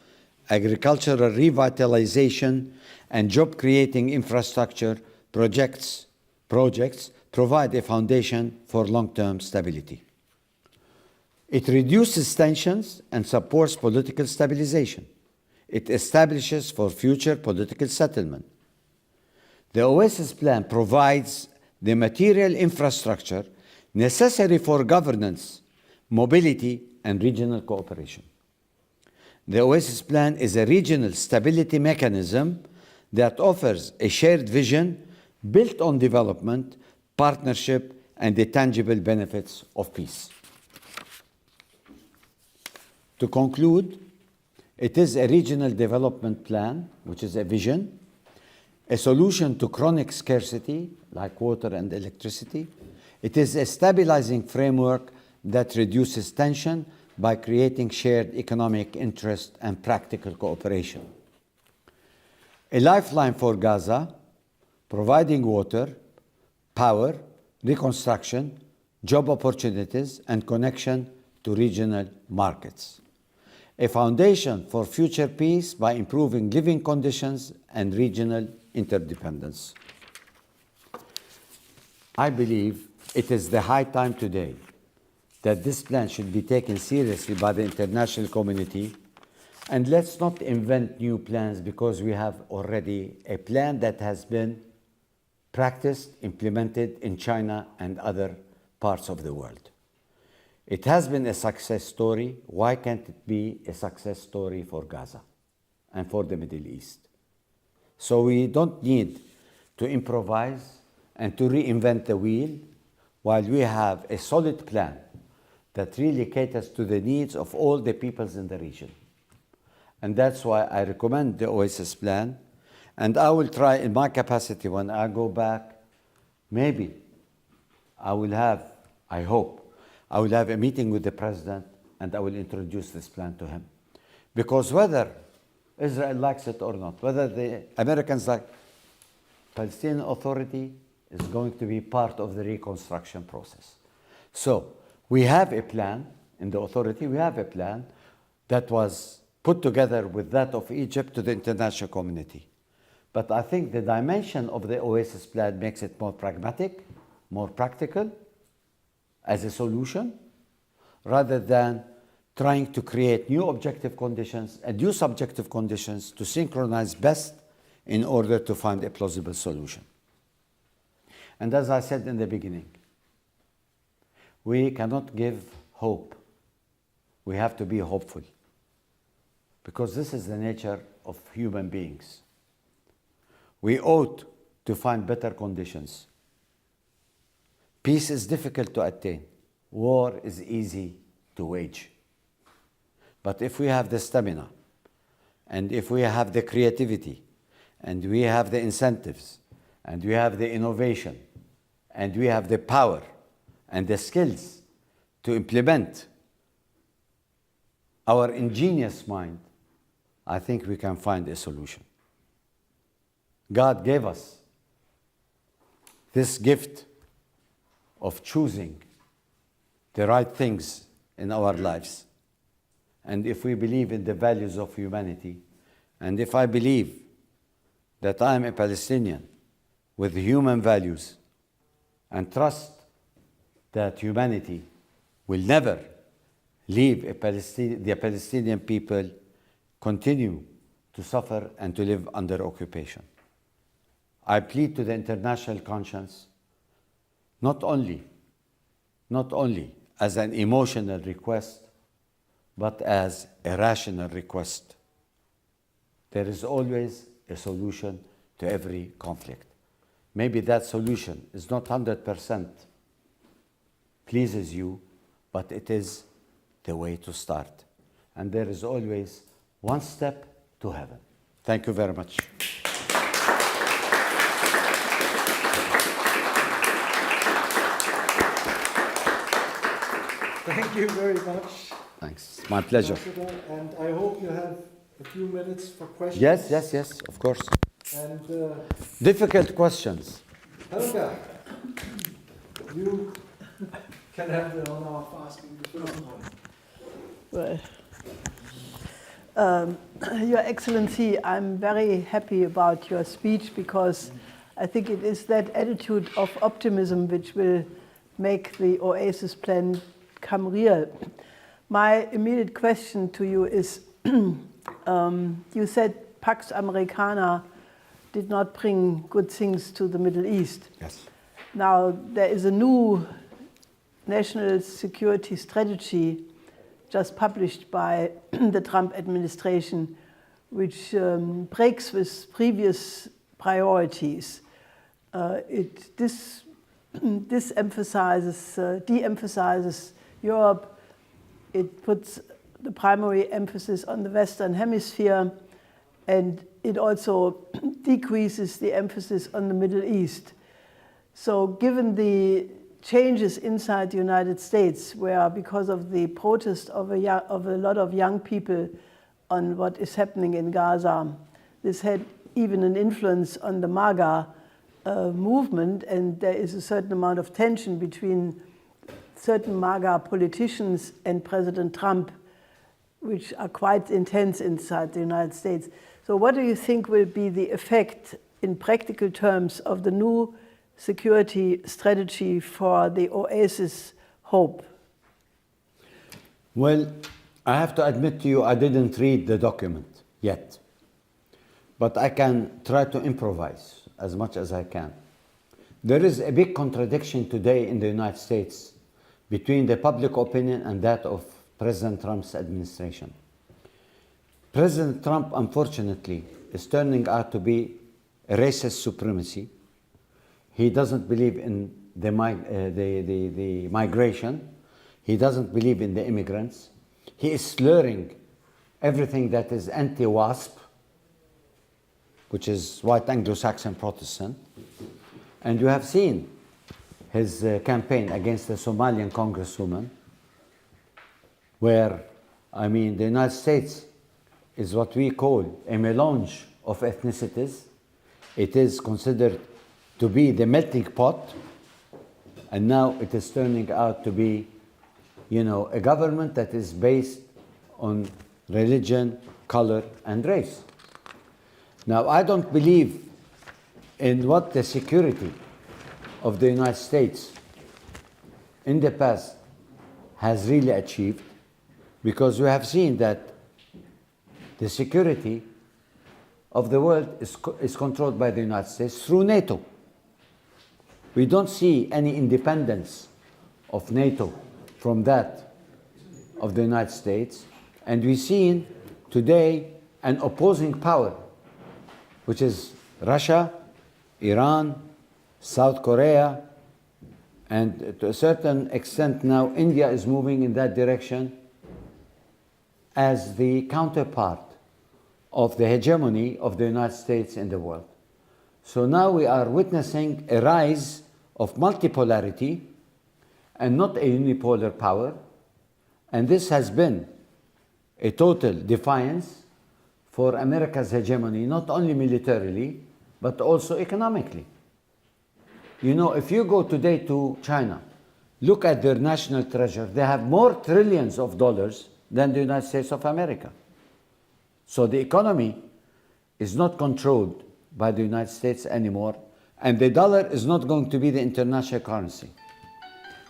agricultural revitalization, and job-creating infrastructure projects provide a foundation for long-term stability. It reduces tensions and supports political stabilization. It establishes for future political settlement. The Oasis Plan provides the material infrastructure necessary for governance, mobility, and regional cooperation. The Oasis Plan is a regional stability mechanism that offers a shared vision built on development, partnership, and the tangible benefits of peace. To conclude, it is a regional development plan, which is a vision, a solution to chronic scarcity, like water and electricity. It is a stabilizing framework that reduces tension by creating shared economic interest and practical cooperation. A lifeline for Gaza, providing water, power, reconstruction, job opportunities, and connection to regional markets. A foundation for future peace by improving living conditions and regional interdependence. I believe it is the high time today that this plan should be taken seriously by the international community, and let's not invent new plans, because we have already a plan that has been practiced, implemented in China and other parts of the world. It has been a success story. Why can't it be a success story for Gaza and for the Middle East? So we don't need to improvise and to reinvent the wheel, while we have a solid plan that really caters to the needs of all the peoples in the region. And that's why I recommend the Oasis Plan. And I will try in my capacity when I go back, maybe I will have, I hope, I will have a meeting with the president and I will introduce this plan to him. Because whether Israel likes it or not, whether the Americans like, Palestinian Authority is going to be part of the reconstruction process. So we have a plan in the authority, we have a plan that was put together with that of Egypt to the international community. But I think the dimension of the Oasis Plan makes it more pragmatic, more practical, as a solution, rather than trying to create new objective conditions and new subjective conditions to synchronize best in order to find a plausible solution. And as I said in the beginning, we cannot give hope. We have to be hopeful, because this is the nature of human beings. We ought to find better conditions. Peace is difficult to attain. War is easy to wage. But if we have the stamina, and if we have the creativity, and we have the incentives, and we have the innovation, and we have the power and the skills to implement our ingenious mind, I think we can find a solution. God gave us this gift of choosing the right things in our lives. and if we believe in the values of humanity, and if I believe that I am a Palestinian with human values and trust that humanity will never leave the Palestinian people continue to suffer and to live under occupation. I plead to the international conscience not only as an emotional request, but as a rational request. There is always a solution to every conflict. Maybe that solution is not 100% pleases you, but it is the way to start. And there is always one step to heaven. Thank you very much. Thank you very much. Thanks. My pleasure. Ambassador, and I hope you have a few minutes for questions. Yes, of course. And Difficult questions. Helga, you can have the honor of asking the first one. Well, Your Excellency, I'm very happy about your speech because I think it is that attitude of optimism which will make the Oasis plan come real. My immediate question to you is, you said Pax Americana did not bring good things to the Middle East. Yes. Now, there is a new national security strategy just published by the Trump administration, which breaks with previous priorities. It de-emphasizes Europe. It puts the primary emphasis on the Western Hemisphere, and it also decreases the emphasis on the Middle East. So given the changes inside the United States, where because of the protest of a lot of young people on what is happening in Gaza, this had even an influence on the MAGA movement, and there is a certain amount of tension between certain MAGA politicians and President Trump, which are quite intense inside the United States. So what do you think will be the effect in practical terms of the new security strategy for the Oasis hope? Well, I have to admit to you, I didn't read the document yet, but I can try to improvise as much as I can. There is a big contradiction today in the United States between the public opinion and that of President Trump's administration. President Trump, unfortunately, is turning out to be a racist supremacy. He doesn't believe in the migration. He doesn't believe in the immigrants. He is slurring everything that is anti-WASP, which is white Anglo-Saxon Protestant. And you have seen his campaign against the Somalian congresswoman, where, I mean, the United States is what we call a melange of ethnicities. It is considered to be the melting pot, and now it is turning out to be, you know, a government that is based on religion, color, and race. Now, I don't believe in what the security of the United States in the past has really achieved, because we have seen that the security of the world is controlled by the United States through NATO. We don't see any independence of NATO from that of the United States, and we've seen today an opposing power, which is Russia, Iran, South Korea, and to a certain extent now India is moving in that direction as the counterpart of the hegemony of the United States in the world. So now we are witnessing a rise of multipolarity and not a unipolar power, and this has been a total defiance for America's hegemony, not only militarily, but also economically. You know, if you go today to China, look at their national treasure, they have more trillions of dollars than the United States of America. So the economy is not controlled by the United States anymore, and the dollar is not going to be the international currency.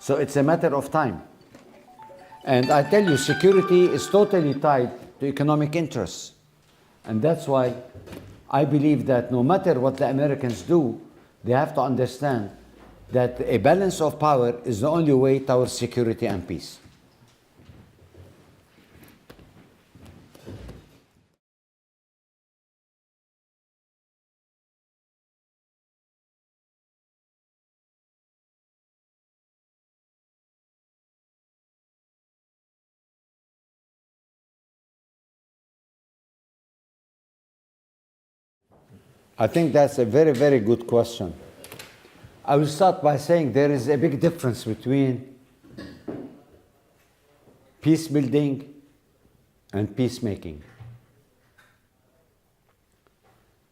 So it's a matter of time. And I tell you, security is totally tied to economic interests. And that's why I believe that no matter what the Americans do, they have to understand that a balance of power is the only way towards security and peace. I think that's a very, very good question. I will start by saying there is a big difference between peace building and peacemaking.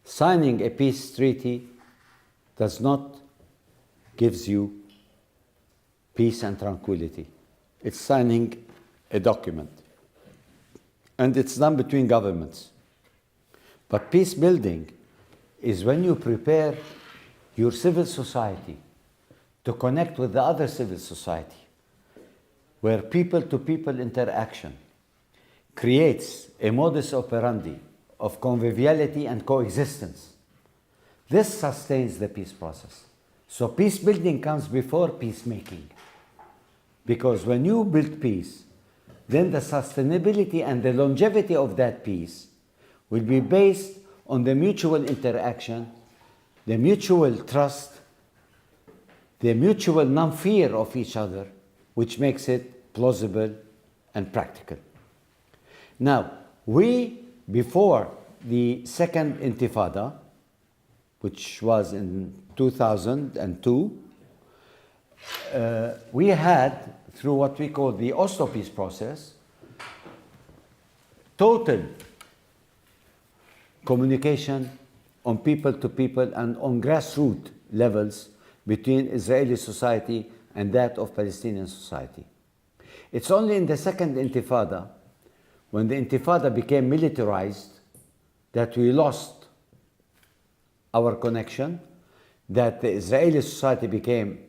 Signing a peace treaty does not give you peace and tranquility. It's signing a document. And it's done between governments. But peace building is when you prepare your civil society to connect with the other civil society, where people-to-people interaction creates a modus operandi of conviviality and coexistence. This sustains the peace process. So peace building comes before peacemaking. Because when you build peace, then the sustainability and the longevity of that peace will be based on the mutual interaction, the mutual trust, the mutual non-fear of each other, which makes it plausible and practical. Now, before the second Intifada, which was in 2002, we had, through what we call the Oslo peace process, total communication on people-to-people and on grassroots levels between Israeli society and that of Palestinian society. It's only in the second Intifada, when the Intifada became militarized, that we lost our connection, that the Israeli society became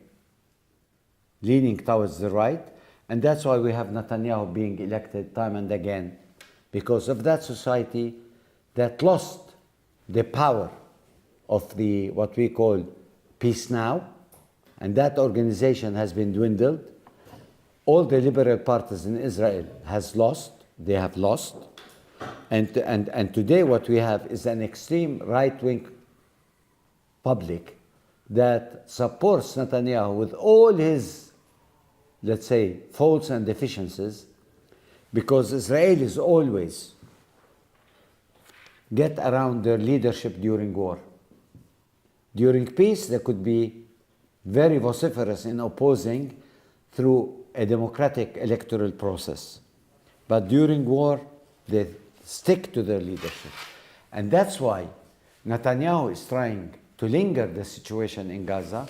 leaning towards the right, and that's why we have Netanyahu being elected time and again, because of that society that lost the power of the what we call Peace Now, and that organization has been dwindled. All the liberal parties in Israel they have lost, and today what we have is an extreme right-wing public that supports Netanyahu with all his, let's say, faults and deficiencies, because Israelis always get around their leadership during war. During peace, they could be very vociferous in opposing through a democratic electoral process. But during war, they stick to their leadership. And that's why Netanyahu is trying to linger the situation in Gaza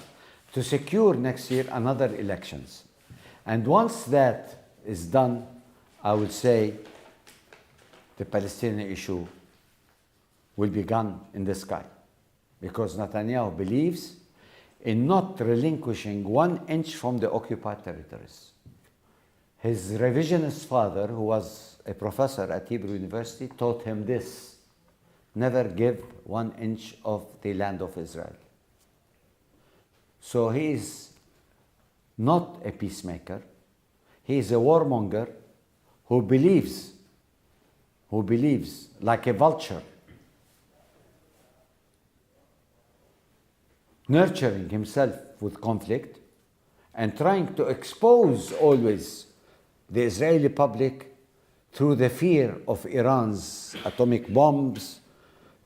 to secure next year another elections. And once that is done, I would say the Palestinian issue will be gone in the sky. Because Netanyahu believes in not relinquishing 1 inch from the occupied territories. His revisionist father, who was a professor at Hebrew University, taught him this: never give 1 inch of the land of Israel. So he is not a peacemaker. He is a warmonger who believes like a vulture, nurturing himself with conflict and trying to expose always the Israeli public through the fear of Iran's atomic bombs,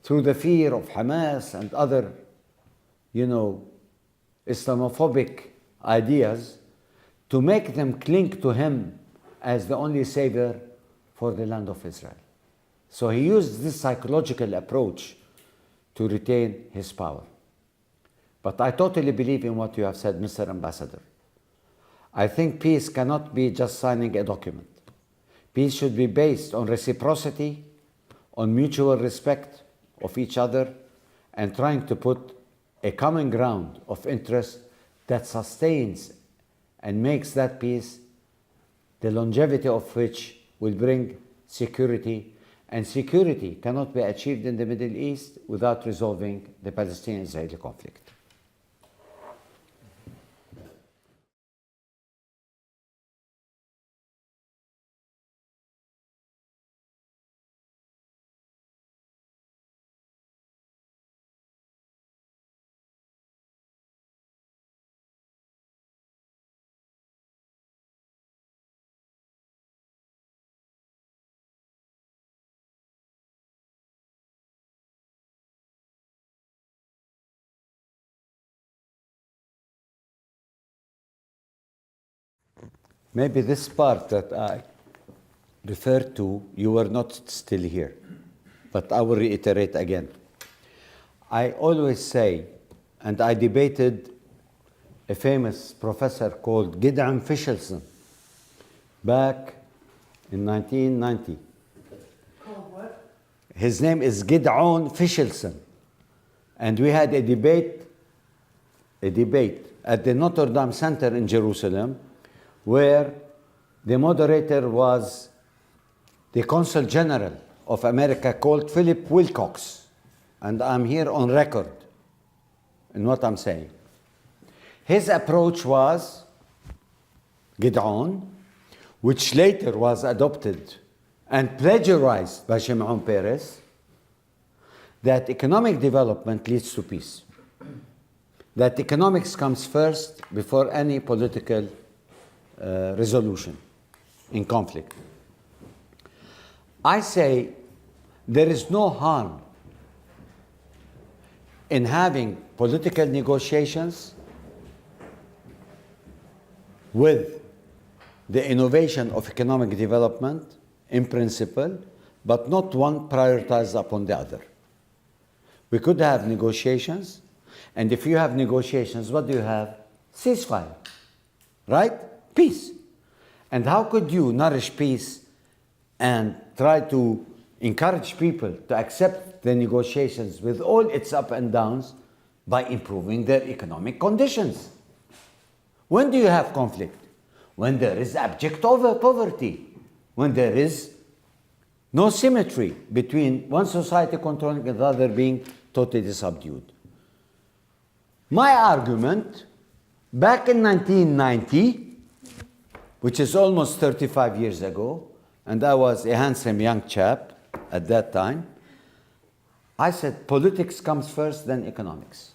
through the fear of Hamas and other, Islamophobic ideas, to make them cling to him as the only savior for the land of Israel. So he used this psychological approach to retain his power. But I totally believe in what you have said, Mr. Ambassador. I think peace cannot be just signing a document. Peace should be based on reciprocity, on mutual respect of each other, and trying to put a common ground of interest that sustains and makes that peace, the longevity of which will bring security. And security cannot be achieved in the Middle East without resolving the Palestinian-Israeli conflict. Maybe this part that I referred to, you were not still here, but I will reiterate again. I always say, and I debated a famous professor called Gideon Fichelson back in 1990. Called what? His name is Gideon Fichelson. And we had a debate at the Notre Dame Center in Jerusalem, where the moderator was the Consul General of America called Philip Wilcox. And I'm here on record in what I'm saying. His approach was Gideon, which later was adopted and plagiarized by Shimon Peres, that economic development leads to peace. That economics comes first before any political resolution in conflict. I say there is no harm in having political negotiations with the innovation of economic development in principle, but not one prioritized upon the other. We could have negotiations, and if you have negotiations, what do you have? Ceasefire, right? Peace. And how could you nourish peace and try to encourage people to accept the negotiations with all its ups and downs by improving their economic conditions? When do you have conflict? When there is abject poverty, when there is no symmetry between one society controlling and the other being totally subdued. My argument, back in 1990, which is almost 35 years ago, and I was a handsome young chap at that time, I said politics comes first, then economics.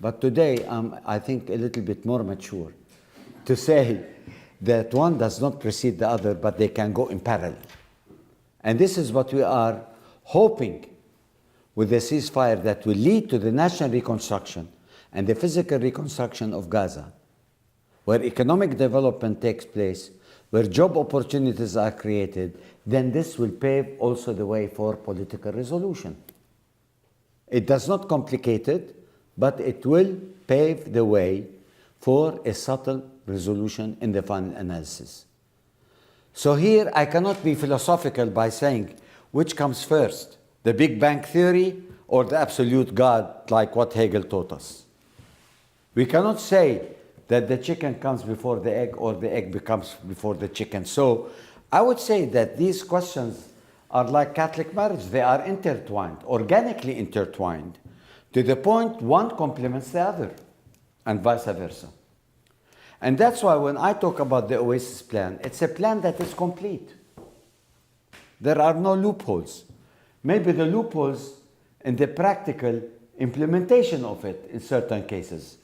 But today, I'm, I think, a little bit more mature to say that one does not precede the other, but they can go in parallel. And this is what we are hoping with the ceasefire that will lead to the national reconstruction and the physical reconstruction of Gaza, where economic development takes place, where job opportunities are created. Then this will pave also the way for political resolution. It does not complicate it, but it will pave the way for a subtle resolution in the final analysis. So here I cannot be philosophical by saying which comes first, the Big Bang Theory or the absolute God, like what Hegel taught us. We cannot say that the chicken comes before the egg or the egg becomes before the chicken. So I would say that these questions are like Catholic marriage. They are intertwined, organically intertwined, to the point one complements the other, and vice versa. And that's why when I talk about the Oasis plan, it's a plan that is complete. There are no loopholes. Maybe the loopholes in the practical implementation of it in certain cases.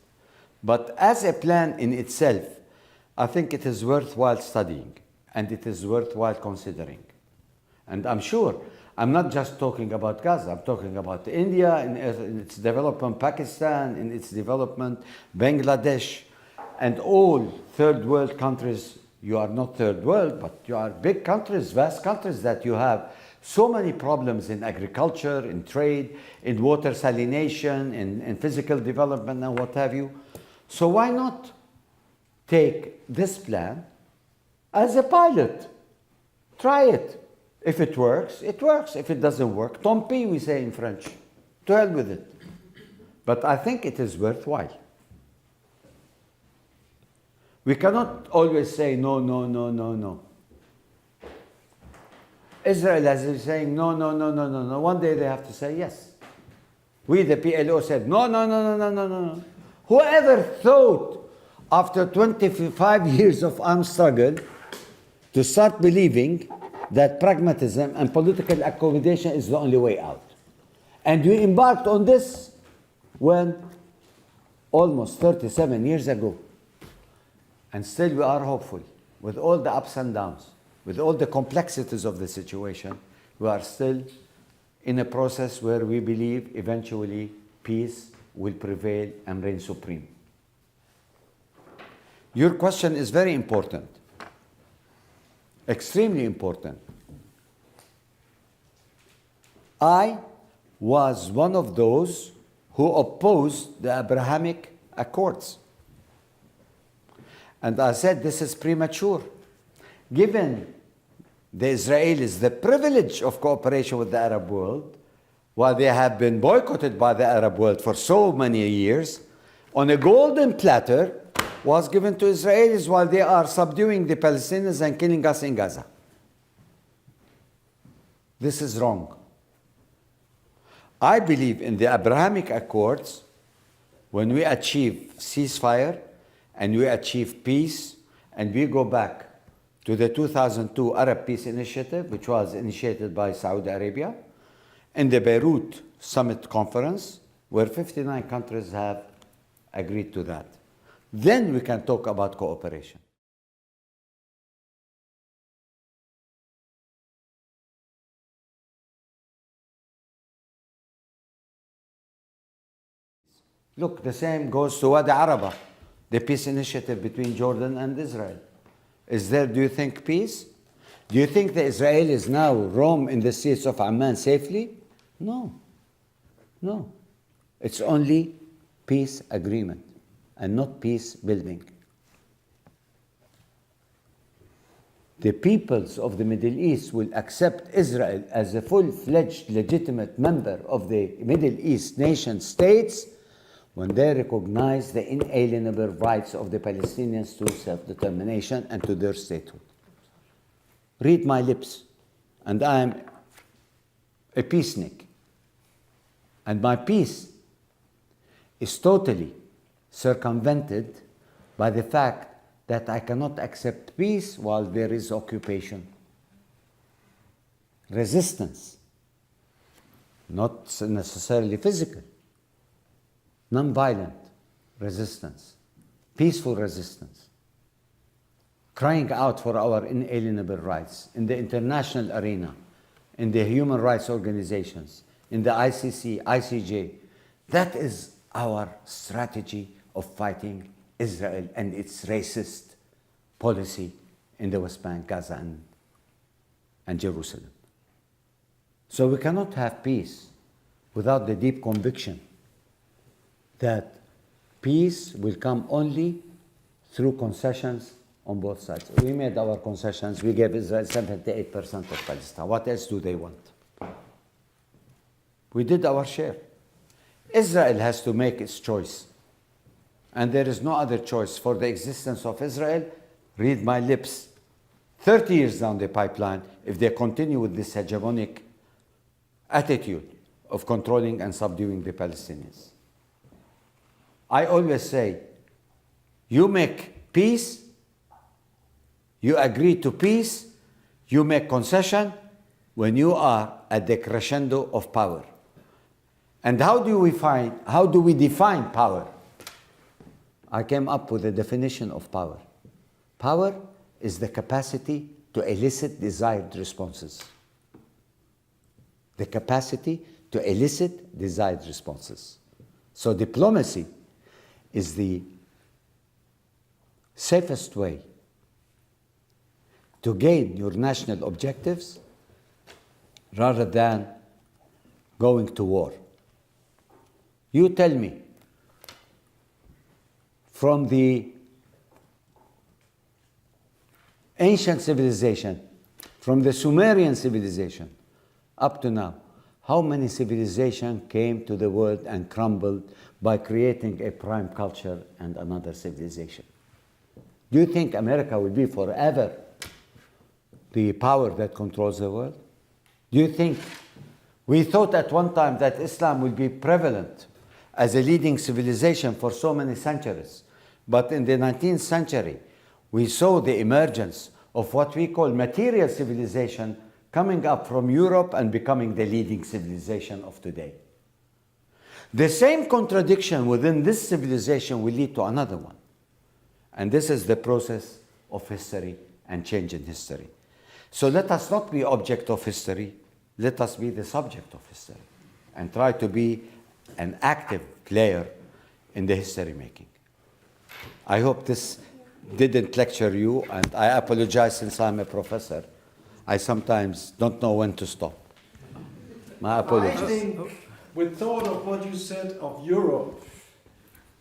But as a plan in itself, I think it is worthwhile studying, and it is worthwhile considering. And I'm sure I'm not just talking about Gaza, I'm talking about India in its development, Pakistan in its development, Bangladesh, and all third world countries. You are not third world, but you are big countries, vast countries that you have so many problems in agriculture, in trade, in water salination, in physical development and what have you. So why not take this plan as a pilot Try it. If it works, it works. If it doesn't work, tant pis, we say in French. To hell with it. But I think it is worthwhile. We cannot always say no, no, no, no, no. Israel has been saying no, no, no, no, no, no. One day they have to say yes. We, the PLO, said no, no, no, no, no, no, no, no. Whoever thought after 25 years of armed struggle to start believing that pragmatism and political accommodation is the only way out? And we embarked on this when? Almost 37 years ago. And still we are hopeful. With all the ups and downs, with all the complexities of the situation, we are still in a process where we believe eventually peace will prevail and reign supreme. Your question is very important, extremely important. I was one of those who opposed the Abrahamic Accords. And I said this is premature. Given the Israelis the privilege of cooperation with the Arab world, while they have been boycotted by the Arab world for so many years, on a golden platter was given to Israelis while they are subduing the Palestinians and killing us in Gaza. This is wrong. I believe in the Abrahamic Accords when we achieve ceasefire and we achieve peace and we go back to the 2002 Arab Peace Initiative, which was initiated by Saudi Arabia, and the Beirut Summit Conference, where 59 countries have agreed to that. Then we can talk about cooperation. Look, the same goes to Wadi Araba, the peace initiative between Jordan and Israel. Is there, do you think, peace? Do you think the Israelis now roam in the streets of Amman safely? No. No. It's only peace agreement and not peace building. The peoples of the Middle East will accept Israel as a full-fledged legitimate member of the Middle East nation states when they recognize the inalienable rights of the Palestinians to self-determination and to their statehood. Read my lips, and I am a peacenik. And my peace is totally circumvented by the fact that I cannot accept peace while there is occupation. Resistance, not necessarily physical. Non-violent resistance, peaceful resistance, crying out for our inalienable rights in the international arena, in the human rights organizations, in the ICC, ICJ. That is our strategy of fighting Israel and its racist policy in the West Bank, Gaza, and Jerusalem. So we cannot have peace without the deep conviction that peace will come only through concessions on both sides. We made our concessions. We gave Israel 78% of Palestine. What else do they want? We did our share. Israel has to make its choice. And there is no other choice for the existence of Israel. Read my lips. 30 years down the pipeline, if they continue with this hegemonic attitude of controlling and subduing the Palestinians. I always say, you make peace, you agree to peace, you make concession when you are at the crescendo of power. And how do we define power? I came up with a definition of power. Power is the capacity to elicit desired responses. The capacity to elicit desired responses. So diplomacy is the safest way to gain your national objectives rather than going to war. You tell me, from the ancient civilization, from the Sumerian civilization up to now, how many civilizations came to the world and crumbled by creating a prime culture and another civilization? Do you think America will be forever the power that controls the world? Do you think we thought at one time that Islam would be prevalent as a leading civilization for so many centuries? But in the 19th century, we saw the emergence of what we call material civilization coming up from Europe and becoming the leading civilization of today. The same contradiction within this civilization will lead to another one. And this is the process of history and change in history. So let us not be object of history, let us be the subject of history and try to be an active player in the history making. I hope this didn't lecture you, and I apologize since I'm a professor. I sometimes don't know when to stop. My apologies. I think, with thought of what you said of Europe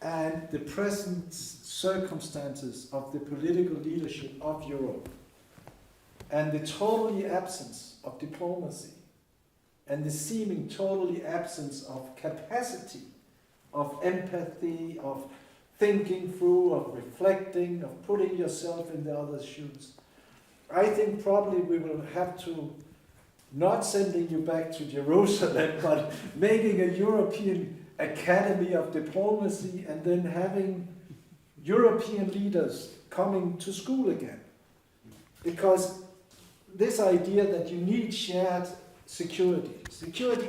and the present circumstances of the political leadership of Europe, and the totally absence of diplomacy, and the seeming totally absence of capacity, of empathy, of thinking through, of reflecting, of putting yourself in the other's shoes, I think probably we will have to, not sending you back to Jerusalem, but making a European Academy of Diplomacy and then having European leaders coming to school again. Because this idea that you need shared security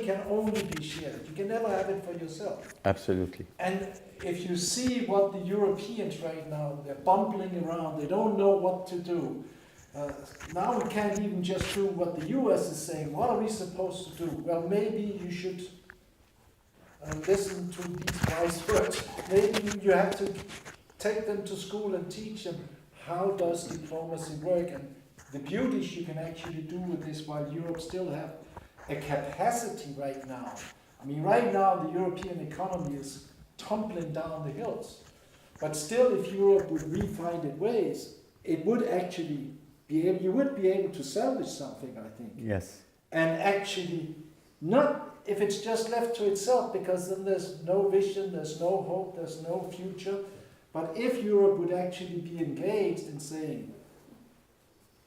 can only be shared. You can never have it for yourself. Absolutely. And if you see what the Europeans right now, they're bumbling around, they don't know what to do. Now we can't even just do what the US is saying. What are we supposed to do? Well, maybe you should listen to these wise words. Maybe you have to take them to school and teach them how does diplomacy work and the beauties you can actually do with this while Europe still have a capacity right now. I mean, right now the European economy is tumbling down the hills. But still, if Europe would refine its ways, it would actually you would be able to salvage something, I think. Yes. And actually, not if it's just left to itself, because then there's no vision, there's no hope, there's no future. But if Europe would actually be engaged in saying,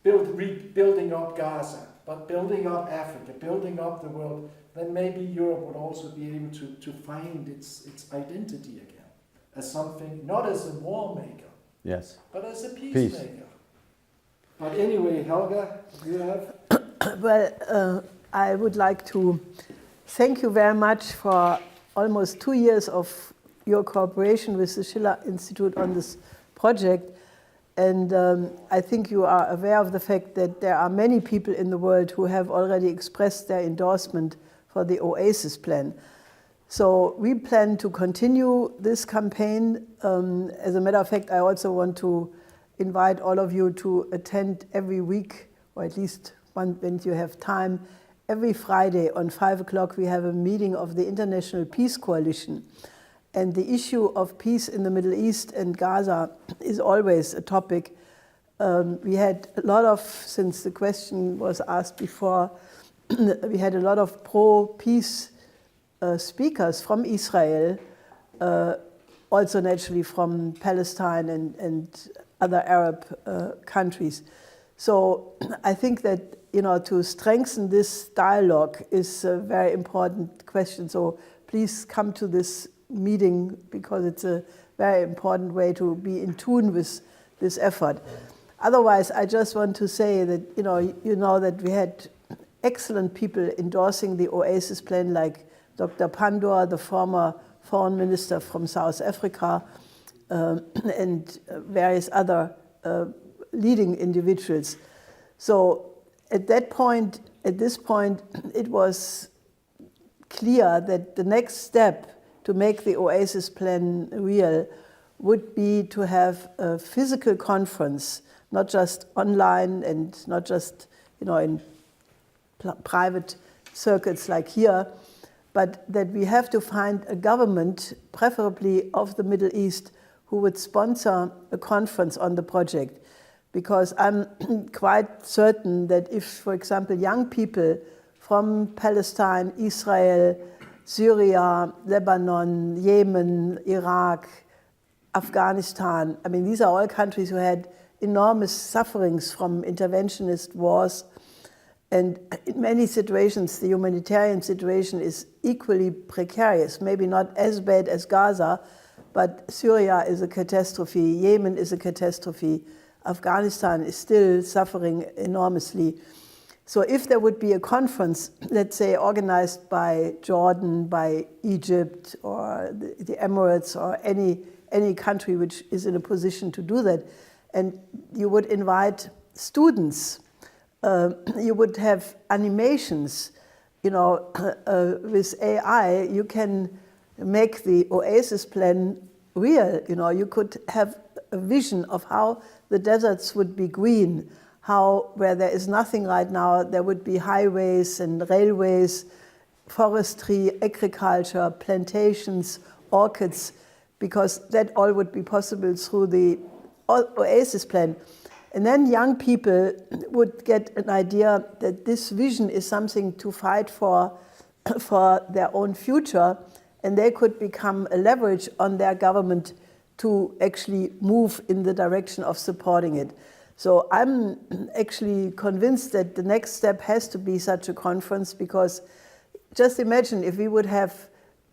building up Gaza, but building up Africa, building up the world, then maybe Europe would also be able to find its identity again, as something, not as a war maker, Yes. but as a peacemaker. But anyway, Helga, you have? Well, I would like to thank you very much for almost 2 years of your cooperation with the Schiller Institute on this project. And I think you are aware of the fact that there are many people in the world who have already expressed their endorsement for the Oasis plan. So we plan to continue this campaign. As a matter of fact, I also want to invite all of you to attend every week, or at least when you have time. Every Friday on 5 o'clock we have a meeting of the International Peace Coalition. And the issue of peace in the Middle East and Gaza is always a topic. We had a lot of, since the question was asked before, we had a lot of pro-peace speakers from Israel, also naturally from Palestine and other Arab countries. So I think that, to strengthen this dialogue is a very important question. So please come to this meeting, because it's a very important way to be in tune with this effort. Otherwise, I just want to say that, you know that we had excellent people endorsing the Oasis plan, like Dr. Pandor, the former foreign minister from South Africa, and various other leading individuals. So at this point, it was clear that the next step to make the Oasis plan real would be to have a physical conference, not just online and not just in private circuits like here, but that we have to find a government, preferably of the Middle East, who would sponsor a conference on the project. because I'm quite certain that if, for example, young people from Palestine, Israel, Syria, Lebanon, Yemen, Iraq, Afghanistan, I mean, these are all countries who had enormous sufferings from interventionist wars. And in many situations, the humanitarian situation is equally precarious, maybe not as bad as Gaza, but Syria is a catastrophe, Yemen is a catastrophe, Afghanistan is still suffering enormously. So if there would be a conference, let's say organized by Jordan, by Egypt, or the Emirates, or any country which is in a position to do that, and you would invite students, you would have animations, with AI, you can make the Oasis plan real. You could have a vision of how the deserts would be green, how where there is nothing right now, there would be highways and railways, forestry, agriculture, plantations, orchids, because that all would be possible through the Oasis plan. And then young people would get an idea that this vision is something to fight for their own future, and they could become a leverage on their government to actually move in the direction of supporting it. So I'm actually convinced that the next step has to be such a conference, because just imagine if we would have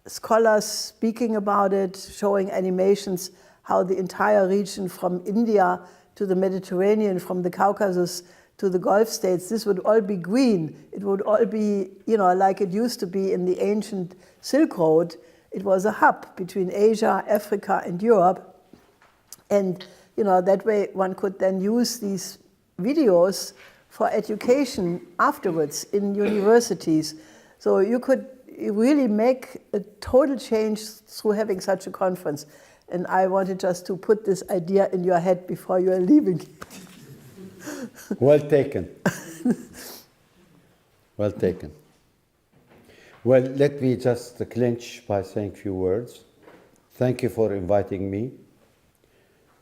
scholars speaking about it, showing animations, how the entire region from India to the Mediterranean, from the Caucasus to the Gulf states, this would all be green. It would all be, like it used to be in the ancient Silk Road. It was a hub between Asia, Africa, and Europe. And, that way one could then use these videos for education afterwards in universities. So you could really make a total change through having such a conference. And I wanted just to put this idea in your head before you are leaving. Well taken. Well taken. Well, let me just clinch by saying a few words. Thank you for inviting me.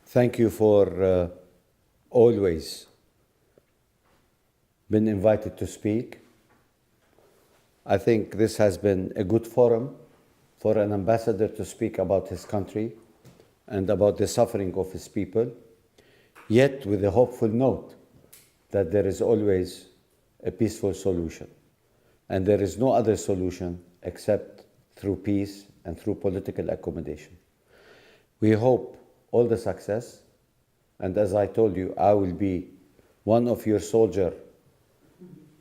Thank you for always been invited to speak. I think this has been a good forum for an ambassador to speak about his country and about the suffering of his people, yet with a hopeful note that there is always a peaceful solution. And there is no other solution except through peace and through political accommodation. We hope all the success, and as I told you, I will be one of your soldiers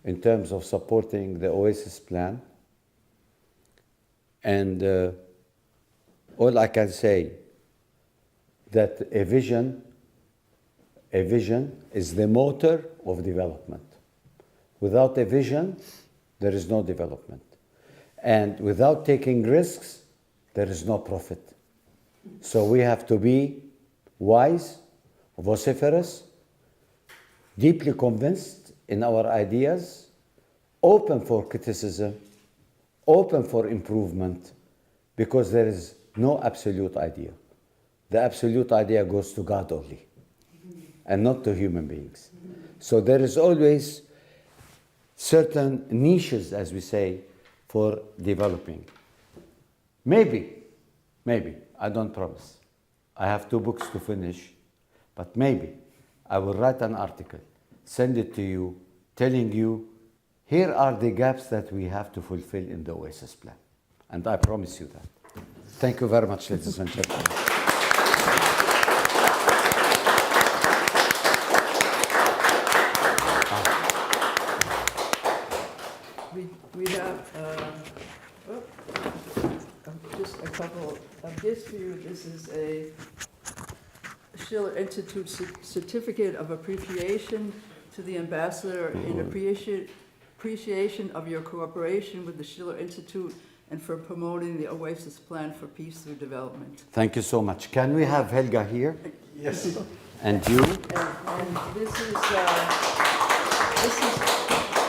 in terms of supporting the Oasis plan. And all I can say, that a vision is the motor of development. Without a vision, there is no development. And without taking risks, there is no profit. So we have to be wise, vociferous, deeply convinced in our ideas, open for criticism, open for improvement, because there is no absolute idea. The absolute idea goes to God only, and not to human beings. So there is always certain niches, as we say, for developing. Maybe, I don't promise. I have 2 books to finish, but maybe I will write an article, send it to you, telling you, here are the gaps that we have to fulfill in the Oasis plan. And I promise you that. Thank you very much, ladies and gentlemen. We have just a couple of gifts for you. This is a Schiller Institute certificate of appreciation to the ambassador in appreciation of your cooperation with the Schiller Institute and for promoting the Oasis plan for peace through development. Thank you so much. Can we have Helga here? Yes. And you? And this is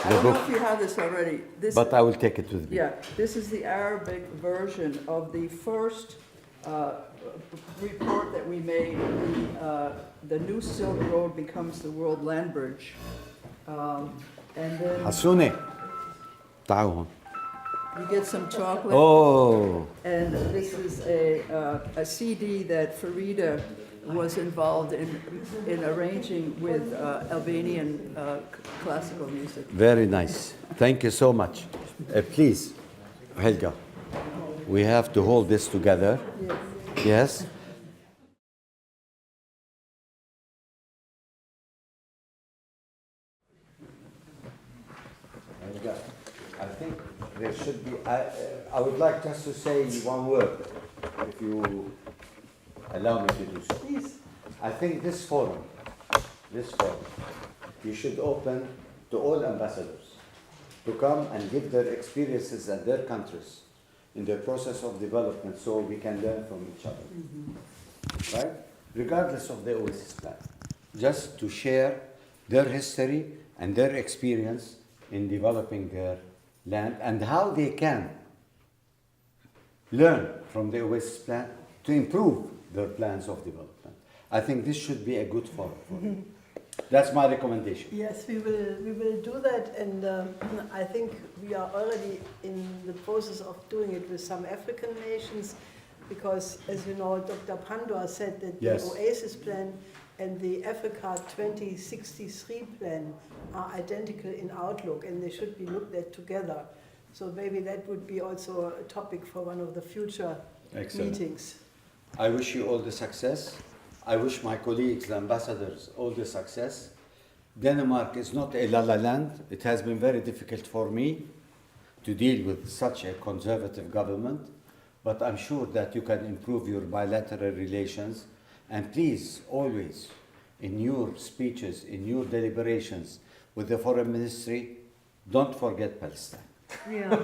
I don't know if you have this already. But I will take it with me. Yeah, this is the Arabic version of the first report that we made, the new Silk Road becomes the world land bridge. And then حسونة تعالوا هون. you get some chocolate. Oh, And this is a CD that Farida was involved in arranging with Albanian classical music. very nice. Thank you so much. Please, Helga, we have to hold this together. Yes? Helga, I think there should be, I would like just to say one word, if you allow me to do so. Please. I think this forum, you should open to all ambassadors to come and give their experiences and their countries in the process of development so we can learn from each other. Right? Regardless of the Oasis plan. Just to share their history and their experience in developing their land and how they can learn from the Oasis plan to improve their plans of development. I think this should be a good forum for them. That's my recommendation. Yes, we will do that, and I think we are already in the process of doing it with some African nations, because, as you know, Dr. Pandor said that Yes. the Oasis plan and the Africa 2063 plan are identical in outlook, and they should be looked at together. So maybe that would be also a topic for one of the future Excellent. meetings. I wish you all the success. I wish my colleagues, the ambassadors, all the success. Denmark is not a la la land. It has been very difficult for me to deal with such a conservative government, but I'm sure that you can improve your bilateral relations. And please, always, in your speeches, in your deliberations with the foreign ministry, don't forget Palestine. Yeah.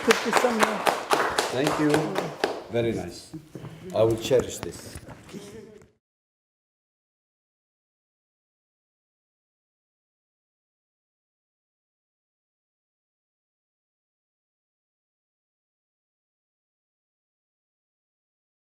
Put this somewhere. Thank you. Very nice. I will cherish this.